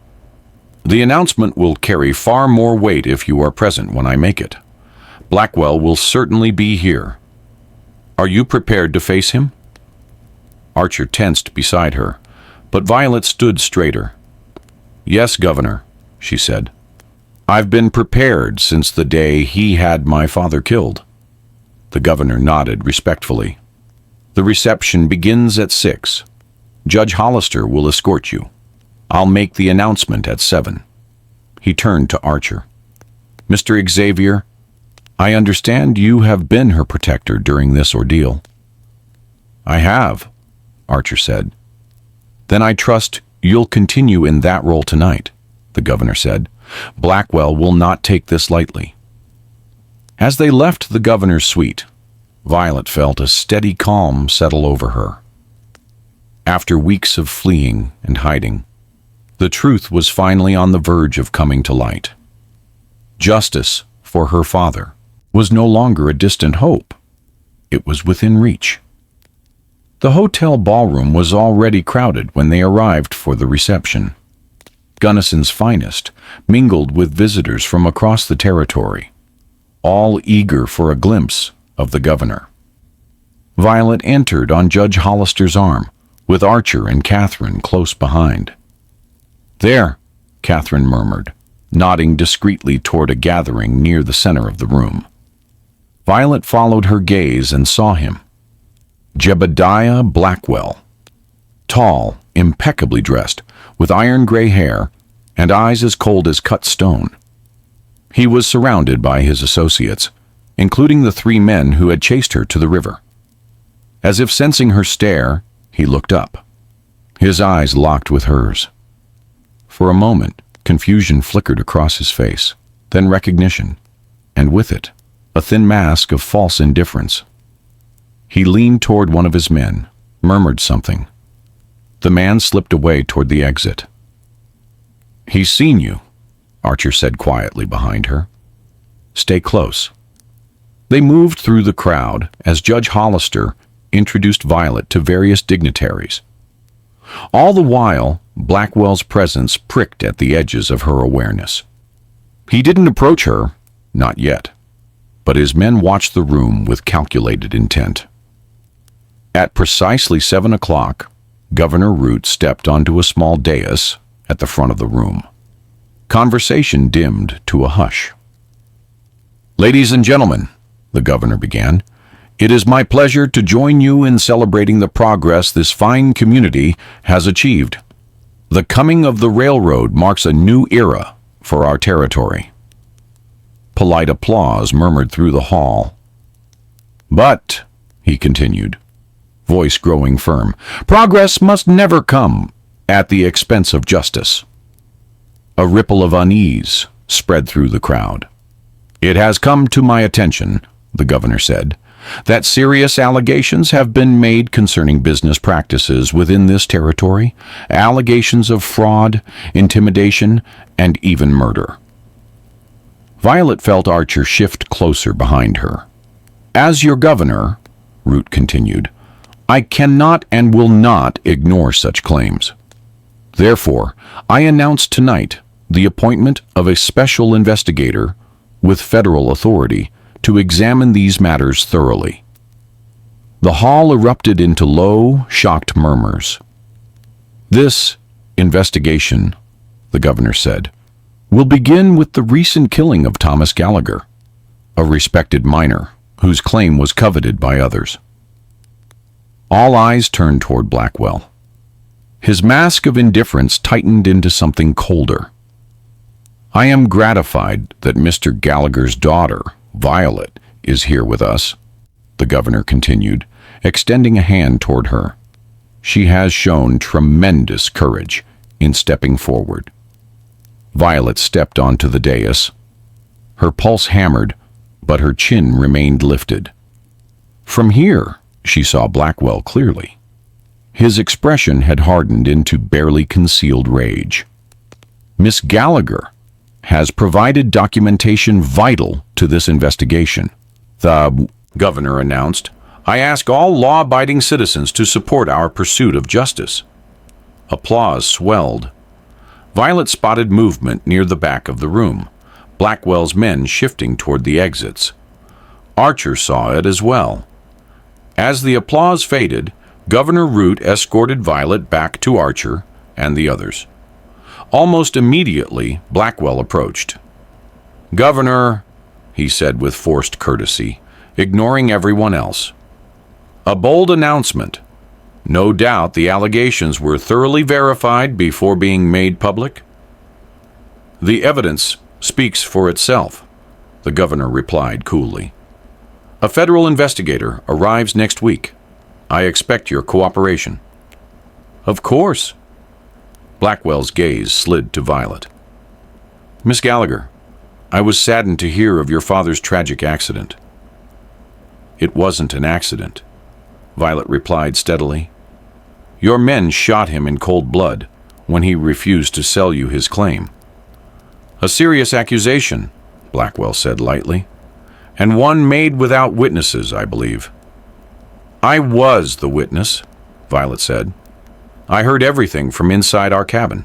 [SPEAKER 1] "The announcement will carry far more weight if you are present when I make it. Blackwell will certainly be here. Are you prepared to face him?" Archer tensed beside her, but Violet stood straighter. "Yes, Governor," she said. "I've been prepared since the day he had my father killed." The governor nodded respectfully. "The reception begins at 6. Judge Hollister will escort you. I'll make the announcement at 7. He turned to Archer. "Mr. Xavier, I understand you have been her protector during this ordeal." "I have," Archer said. "Then I trust you'll continue in that role tonight," the governor said. "Blackwell will not take this lightly." As they left the governor's suite, Violet felt a steady calm settle over her. After weeks of fleeing and hiding, the truth was finally on the verge of coming to light. Justice for her father was no longer a distant hope. It was within reach. The hotel ballroom was already crowded when they arrived for the reception. Gunnison's finest mingled with visitors from across the territory, all eager for a glimpse of the governor. Violet entered on Judge Hollister's arm, with Archer and Catherine close behind. "There," Catherine murmured, nodding discreetly toward a gathering near the center of the room. Violet followed her gaze and saw him. Jebediah Blackwell. Tall, impeccably dressed, with iron-gray hair and eyes as cold as cut stone. He was surrounded by his associates, including the 3 men who had chased her to the river. As if sensing her stare, he looked up. His eyes locked with hers. For a moment, confusion flickered across his face, then recognition, and with it, a thin mask of false indifference. He leaned toward one of his men, murmured something. The man slipped away toward the exit. "He's seen you," Archer said quietly behind her. "Stay close." They moved through the crowd as Judge Hollister introduced Violet to various dignitaries. All the while, Blackwell's presence pricked at the edges of her awareness. He didn't approach her, not yet, but his men watched the room with calculated intent. At precisely 7 o'clock, Governor Root stepped onto a small dais at the front of the room. Conversation dimmed to a hush. "Ladies and gentlemen," the governor began, "it is my pleasure to join you in celebrating the progress this fine community has achieved. The coming of the railroad marks a new era for our territory." Polite applause murmured through the hall. "But," he continued, voice growing firm, "progress must never come at the expense of justice." A ripple of unease spread through the crowd. "It has come to my attention," the governor said, "that serious allegations have been made concerning business practices within this territory, allegations of fraud, intimidation, and even murder." Violet felt Archer shift closer behind her. "As your governor," Root continued, I cannot and will not ignore such claims. Therefore, I announce tonight the appointment of a special investigator with federal authority to examine these matters thoroughly. The hall erupted into low, shocked murmurs. This investigation, the governor said, will begin with the recent killing of Thomas Gallagher, a respected miner whose claim was coveted by others. All eyes turned toward Blackwell. His mask of indifference tightened into something colder. I am gratified that Mr. Gallagher's daughter, Violet, is here with us, the governor continued, extending a hand toward her. She has shown tremendous courage in stepping forward. Violet stepped onto the dais. Her pulse hammered, but her chin remained lifted. From here, she saw Blackwell clearly. His expression had hardened into barely concealed rage. Miss Gallagher has provided documentation vital to this investigation, the governor announced. I ask all law-abiding citizens to support our pursuit of justice. Applause swelled. Violet spotted movement near the back of the room, Blackwell's men shifting toward the exits. Archer saw it as well. As the applause faded, Governor Root escorted Violet back to Archer and the others. Almost immediately, Blackwell approached. "Governor," he said with forced courtesy, ignoring everyone else. "A bold announcement. No doubt the allegations were thoroughly verified before being made public." "The evidence speaks for itself," the governor replied coolly. "A federal investigator arrives next week. I expect your cooperation." "Of course." Blackwell's gaze slid to Violet. "Miss Gallagher, I was saddened to hear of your father's tragic accident." "It wasn't an accident," Violet replied steadily. "Your men shot him in cold blood when he refused to sell you his claim." "A serious accusation," Blackwell said lightly, "and one made without witnesses, I believe." "I was the witness," Violet said. "I heard everything from inside our cabin,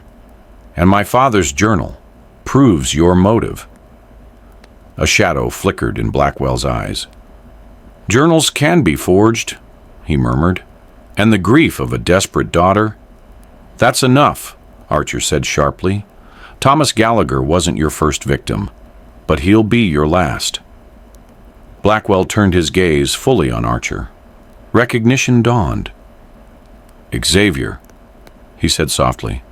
[SPEAKER 1] and my father's journal proves your motive." A shadow flickered in Blackwell's eyes. "Journals can be forged," he murmured, "and the grief of a desperate daughter—" "That's enough," Archer said sharply. "Thomas Gallagher wasn't your first victim, but he'll be your last." Blackwell turned his gaze fully on Archer. Recognition dawned. "Xavier," he said softly,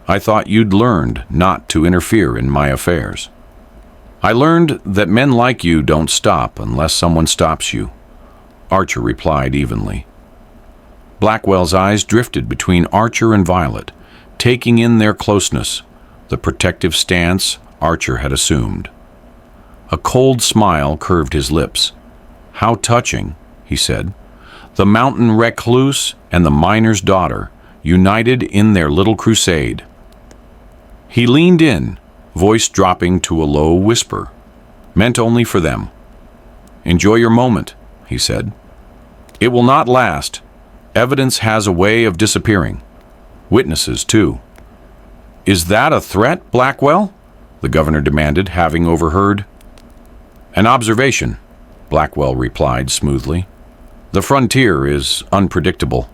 [SPEAKER 1] "I thought you'd learned not to interfere in my affairs." "I learned that men like you don't stop unless someone stops you," Archer replied evenly. Blackwell's eyes drifted between Archer and Violet, taking in their closeness, the protective stance Archer had assumed. A cold smile curved his lips. "How touching," he said. "The mountain recluse and the miner's daughter, united in their little crusade." He leaned in, voice dropping to a low whisper, meant only for them. "Enjoy your moment," he said. "It will not last. Evidence has a way of disappearing. Witnesses, too." "Is that a threat, Blackwell?" the governor demanded, having overheard. "An observation," Blackwell replied smoothly. "The frontier is unpredictable."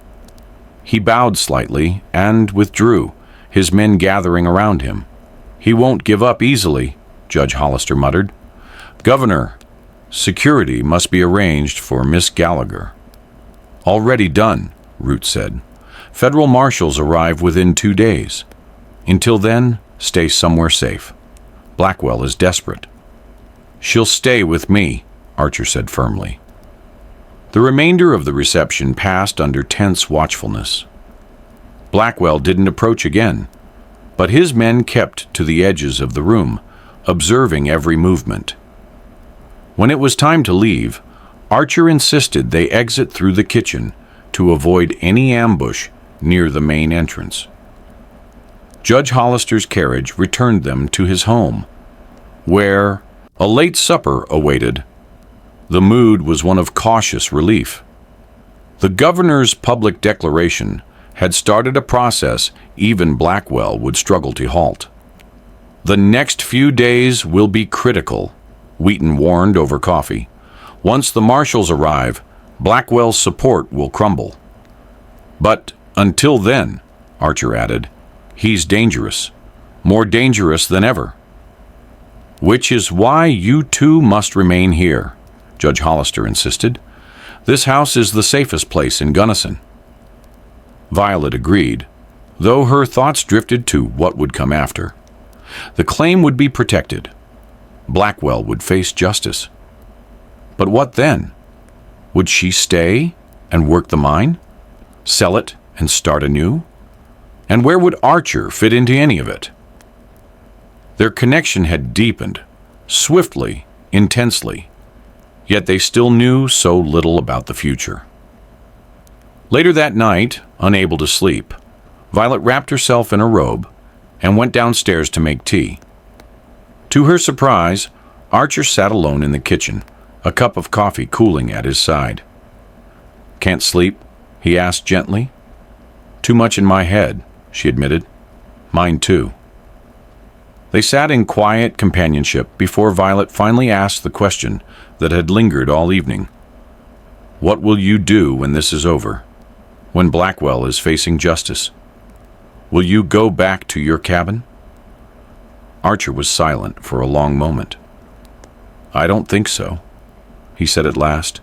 [SPEAKER 1] He bowed slightly and withdrew, his men gathering around him. "He won't give up easily," Judge Hollister muttered. "Governor, security must be arranged for Miss Gallagher." "Already done," Root said. "Federal marshals arrive within 2 days. Until then, stay somewhere safe. Blackwell is desperate." "She'll stay with me," Archer said firmly. The remainder of the reception passed under tense watchfulness. Blackwell didn't approach again, but his men kept to the edges of the room, observing every movement. When it was time to leave, Archer insisted they exit through the kitchen to avoid any ambush near the main entrance. Judge Hollister's carriage returned them to his home, where a late supper awaited. The mood was one of cautious relief. The governor's public declaration had started a process even Blackwell would struggle to halt. "The next few days will be critical," Wheaton warned over coffee. "Once the marshals arrive, Blackwell's support will crumble." "But until then," Archer added, "he's dangerous, more dangerous than ever." "Which is why you two must remain here," Judge Hollister insisted. "This house is the safest place in Gunnison." Violet agreed, though her thoughts drifted to what would come after. The claim would be protected. Blackwell would face justice. But what then? Would she stay and work the mine? Sell it and start anew? And where would Archer fit into any of it? Their connection had deepened, swiftly, intensely, yet they still knew so little about the future. Later that night, unable to sleep, Violet wrapped herself in a robe and went downstairs to make tea. To her surprise, Archer sat alone in the kitchen, a cup of coffee cooling at his side. "Can't sleep?" he asked gently. "Too much in my head," she admitted. "Mine too." They sat in quiet companionship before Violet finally asked the question that had lingered all evening. "What will you do when this is over? When Blackwell is facing justice? Will you go back to your cabin?" Archer was silent for a long moment. "I don't think so," he said at last.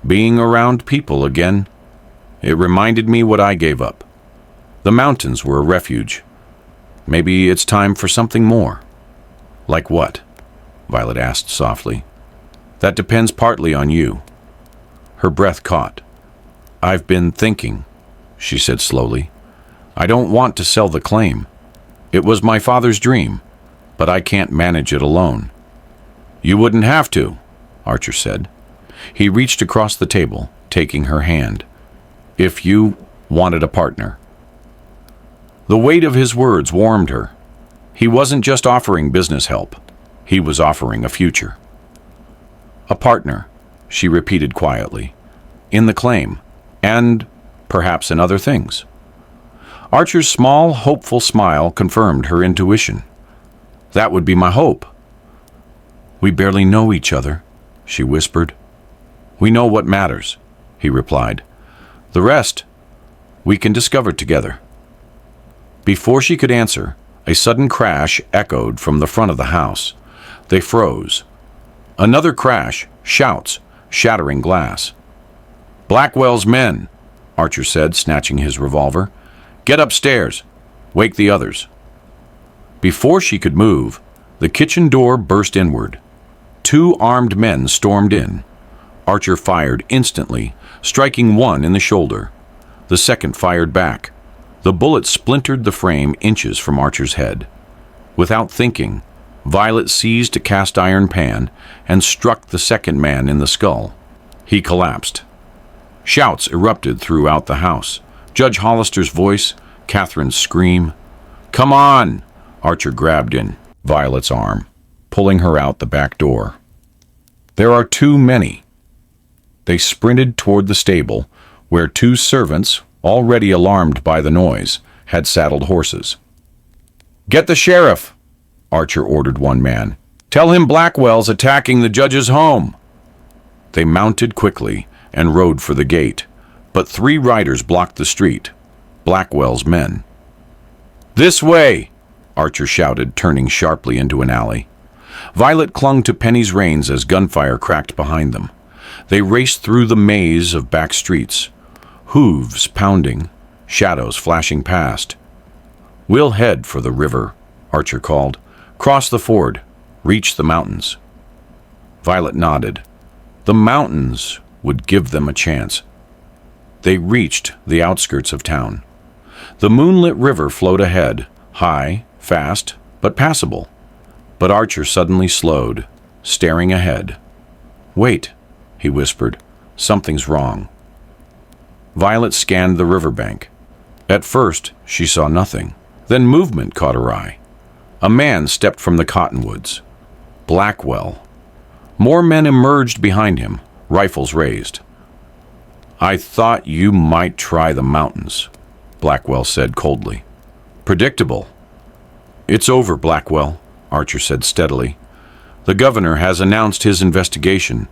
[SPEAKER 1] "Being around people again, it reminded me what I gave up. The mountains were a refuge. Maybe it's time for something more." "Like what?" Violet asked softly. "That depends partly on you." Her breath caught. "I've been thinking," she said slowly. "I don't want to sell the claim. It was my father's dream, but I can't manage it alone." "You wouldn't have to," Archer said. He reached across the table, taking her hand. "If you wanted a partner." The weight of his words warmed her. He wasn't just offering business help. He was offering a future. "A partner," she repeated quietly, "in the claim, and perhaps in other things." Archer's small, hopeful smile confirmed her intuition. "That would be my hope." "We barely know each other," she whispered. "We know what matters," he replied. "The rest, we can discover together." Before she could answer, a sudden crash echoed from the front of the house. They froze. Another crash, shouts, shattering glass. "Blackwell's men," Archer said, snatching his revolver. "Get upstairs. Wake the others." Before she could move, the kitchen door burst inward. 2 armed men stormed in. Archer fired instantly, striking one in the shoulder. The second fired back. The bullet splintered the frame inches from Archer's head. Without thinking, Violet seized a cast-iron pan and struck the second man in the skull. He collapsed. Shouts erupted throughout the house. Judge Hollister's voice, Catherine's scream. "Come on!" Archer grabbed in Violet's arm, pulling her out the back door. "There are too many." They sprinted toward the stable, where 2 servants, already alarmed by the noise, had saddled horses. "Get the sheriff," Archer ordered one man. "Tell him Blackwell's attacking the judge's home." They mounted quickly and rode for the gate, but 3 riders blocked the street. Blackwell's men. "This way!" Archer shouted, turning sharply into an alley. Violet clung to Penny's reins as gunfire cracked behind them. They raced through the maze of back streets, hooves pounding, shadows flashing past. "We'll head for the river," Archer called. "Cross the ford, reach the mountains." Violet nodded. The mountains would give them a chance. They reached the outskirts of town. The moonlit river flowed ahead, high, fast, but passable. But Archer suddenly slowed, staring ahead. "Wait," he whispered. "Something's wrong." Violet scanned the riverbank. At first, she saw nothing. Then movement caught her eye. A man stepped from the cottonwoods. Blackwell. More men emerged behind him, rifles raised. I thought you might try the mountains, Blackwell said coldly. Predictable. It's over, Blackwell, Archer said steadily. The governor has announced his investigation.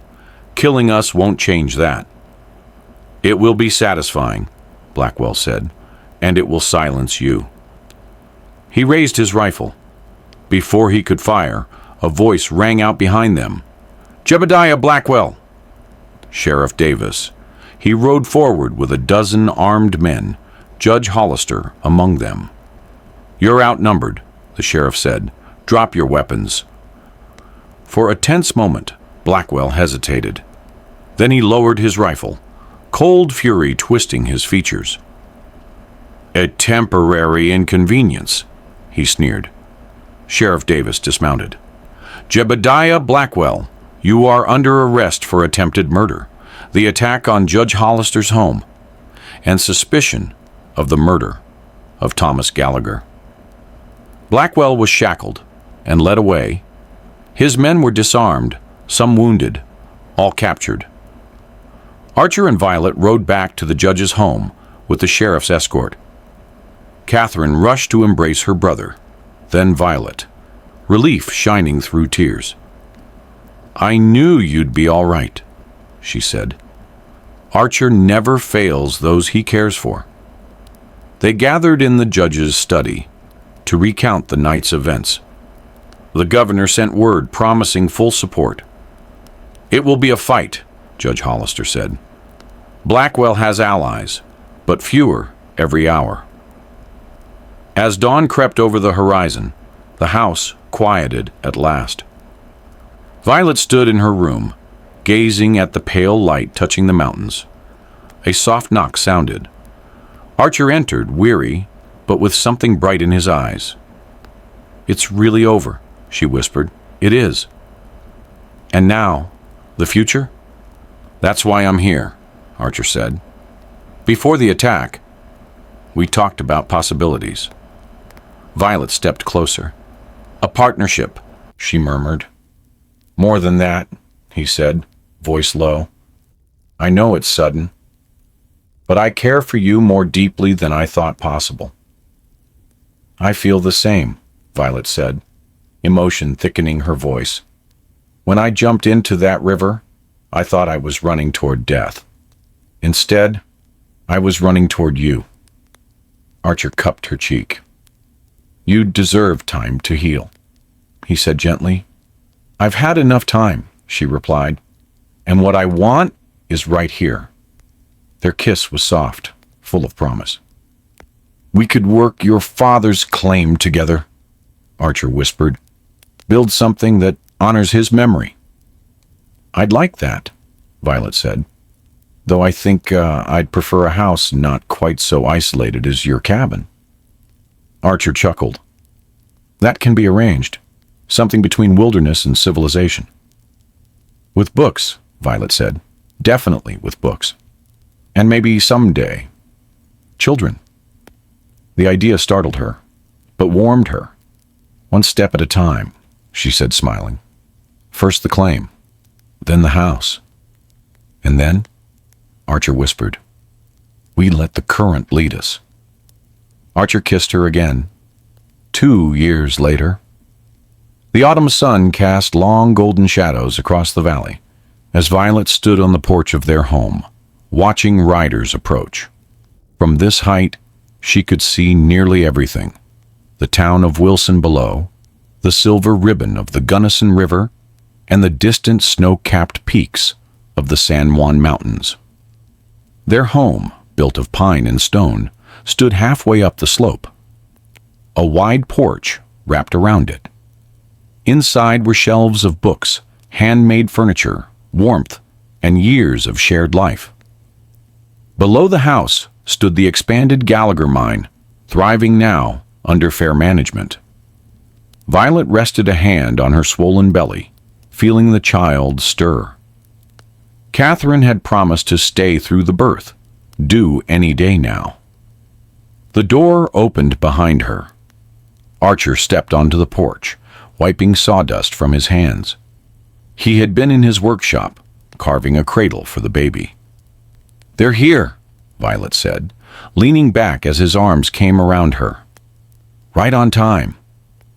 [SPEAKER 1] Killing us won't change that. It will be satisfying, Blackwell said, and it will silence you. He raised his rifle. Before he could fire, a voice rang out behind them. Jebediah Blackwell! Sheriff Davis. He rode forward with a dozen armed men, Judge Hollister among them. You're outnumbered, the sheriff said. Drop your weapons. For a tense moment, Blackwell hesitated. Then he lowered his rifle, cold fury twisting his features. A temporary inconvenience, he sneered. Sheriff Davis dismounted. Jebediah Blackwell, you are under arrest for attempted murder, the attack on Judge Hollister's home, and suspicion of the murder of Thomas Gallagher. Blackwell was shackled and led away. His men were disarmed, some wounded, all captured. Archer and Violet rode back to the judge's home with the sheriff's escort. Catherine rushed to embrace her brother, then Violet, relief shining through tears. I knew you'd be all right, she said. Archer never fails those he cares for. They gathered in the judge's study to recount the night's events. The governor sent word promising full support. It will be a fight, Judge Hollister said. Blackwell has allies, but fewer every hour. As dawn crept over the horizon, the house quieted at last. Violet stood in her room, gazing at the pale light touching the mountains. A soft knock sounded. Archer entered, weary, but with something bright in his eyes. It's really over, she whispered. It is. And now, the future? That's why I'm here, Archer said. Before the attack, we talked about possibilities. Violet stepped closer. A partnership, she murmured. More than that, he said, voice low. I know it's sudden, but I care for you more deeply than I thought possible. I feel the same, Violet said, emotion thickening her voice. When I jumped into that river, I thought I was running toward death. Instead, I was running toward you. Archer cupped her cheek. You deserve time to heal, he said gently. I've had enough time, she replied, and what I want is right here. Their kiss was soft, full of promise. We could work your father's claim together, Archer whispered. Build something that honors his memory. I'd like that, Violet said, though I think I'd prefer a house not quite so isolated as your cabin. Archer chuckled. That can be arranged. Something between wilderness and civilization. With books, Violet said. Definitely with books. And maybe someday, children. The idea startled her, but warmed her. One step at a time, she said, smiling. First the claim, then the house. And then, Archer whispered, we let the current lead us. Archer kissed her again. 2 years later. The autumn sun cast long golden shadows across the valley as Violet stood on the porch of their home, watching riders approach. From this height, she could see nearly everything. The town of Wilson below, the silver ribbon of the Gunnison River, and the distant snow-capped peaks of the San Juan Mountains. Their home, built of pine and stone, stood halfway up the slope. A wide porch wrapped around it. Inside were shelves of books, handmade furniture, warmth, and years of shared life. Below the house stood the expanded Gallagher mine, thriving now under fair management. Violet rested a hand on her swollen belly, feeling the child stir. Catherine had promised to stay through the birth, due any day now. The door opened behind her. Archer stepped onto the porch, wiping sawdust from his hands. He had been in his workshop, carving a cradle for the baby. "They're here," Violet said, leaning back as his arms came around her. "Right on time,"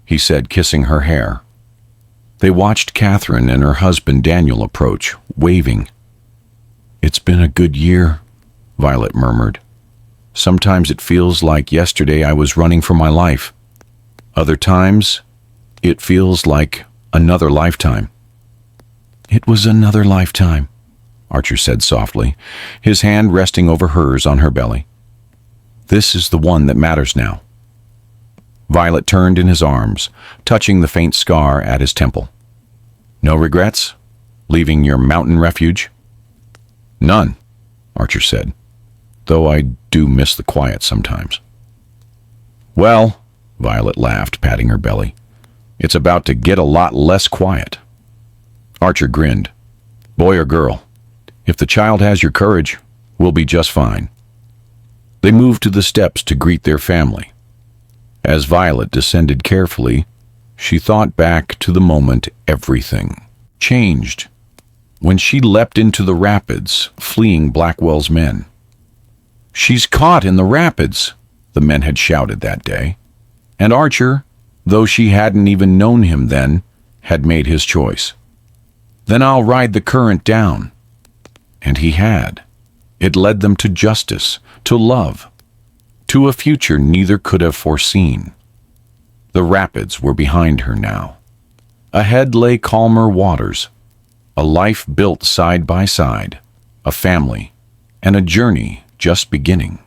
[SPEAKER 1] he said, kissing her hair. They watched Catherine and her husband Daniel approach, waving. "It's been a good year," Violet murmured. "Sometimes it feels like yesterday I was running for my life. Other times, it feels like another lifetime." "It was another lifetime," Archer said softly, his hand resting over hers on her belly. "This is the one that matters now." Violet turned in his arms, touching the faint scar at his temple. "No regrets? Leaving your mountain refuge?" "None," Archer said, "though I do miss the quiet sometimes." "Well," Violet laughed, patting her belly, "it's about to get a lot less quiet." Archer grinned. "Boy or girl? If the child has your courage, we'll be just fine." They moved to the steps to greet their family. As Violet descended carefully, she thought back to the moment everything changed when she leapt into the rapids, fleeing Blackwell's men. "She's caught in the rapids," the men had shouted that day. And Archer, though she hadn't even known him then, had made his choice. "Then I'll ride the current down." And he had. It led them to justice, to love, to a future neither could have foreseen. The rapids were behind her now. Ahead lay calmer waters, a life built side by side, a family, and a journey just beginning.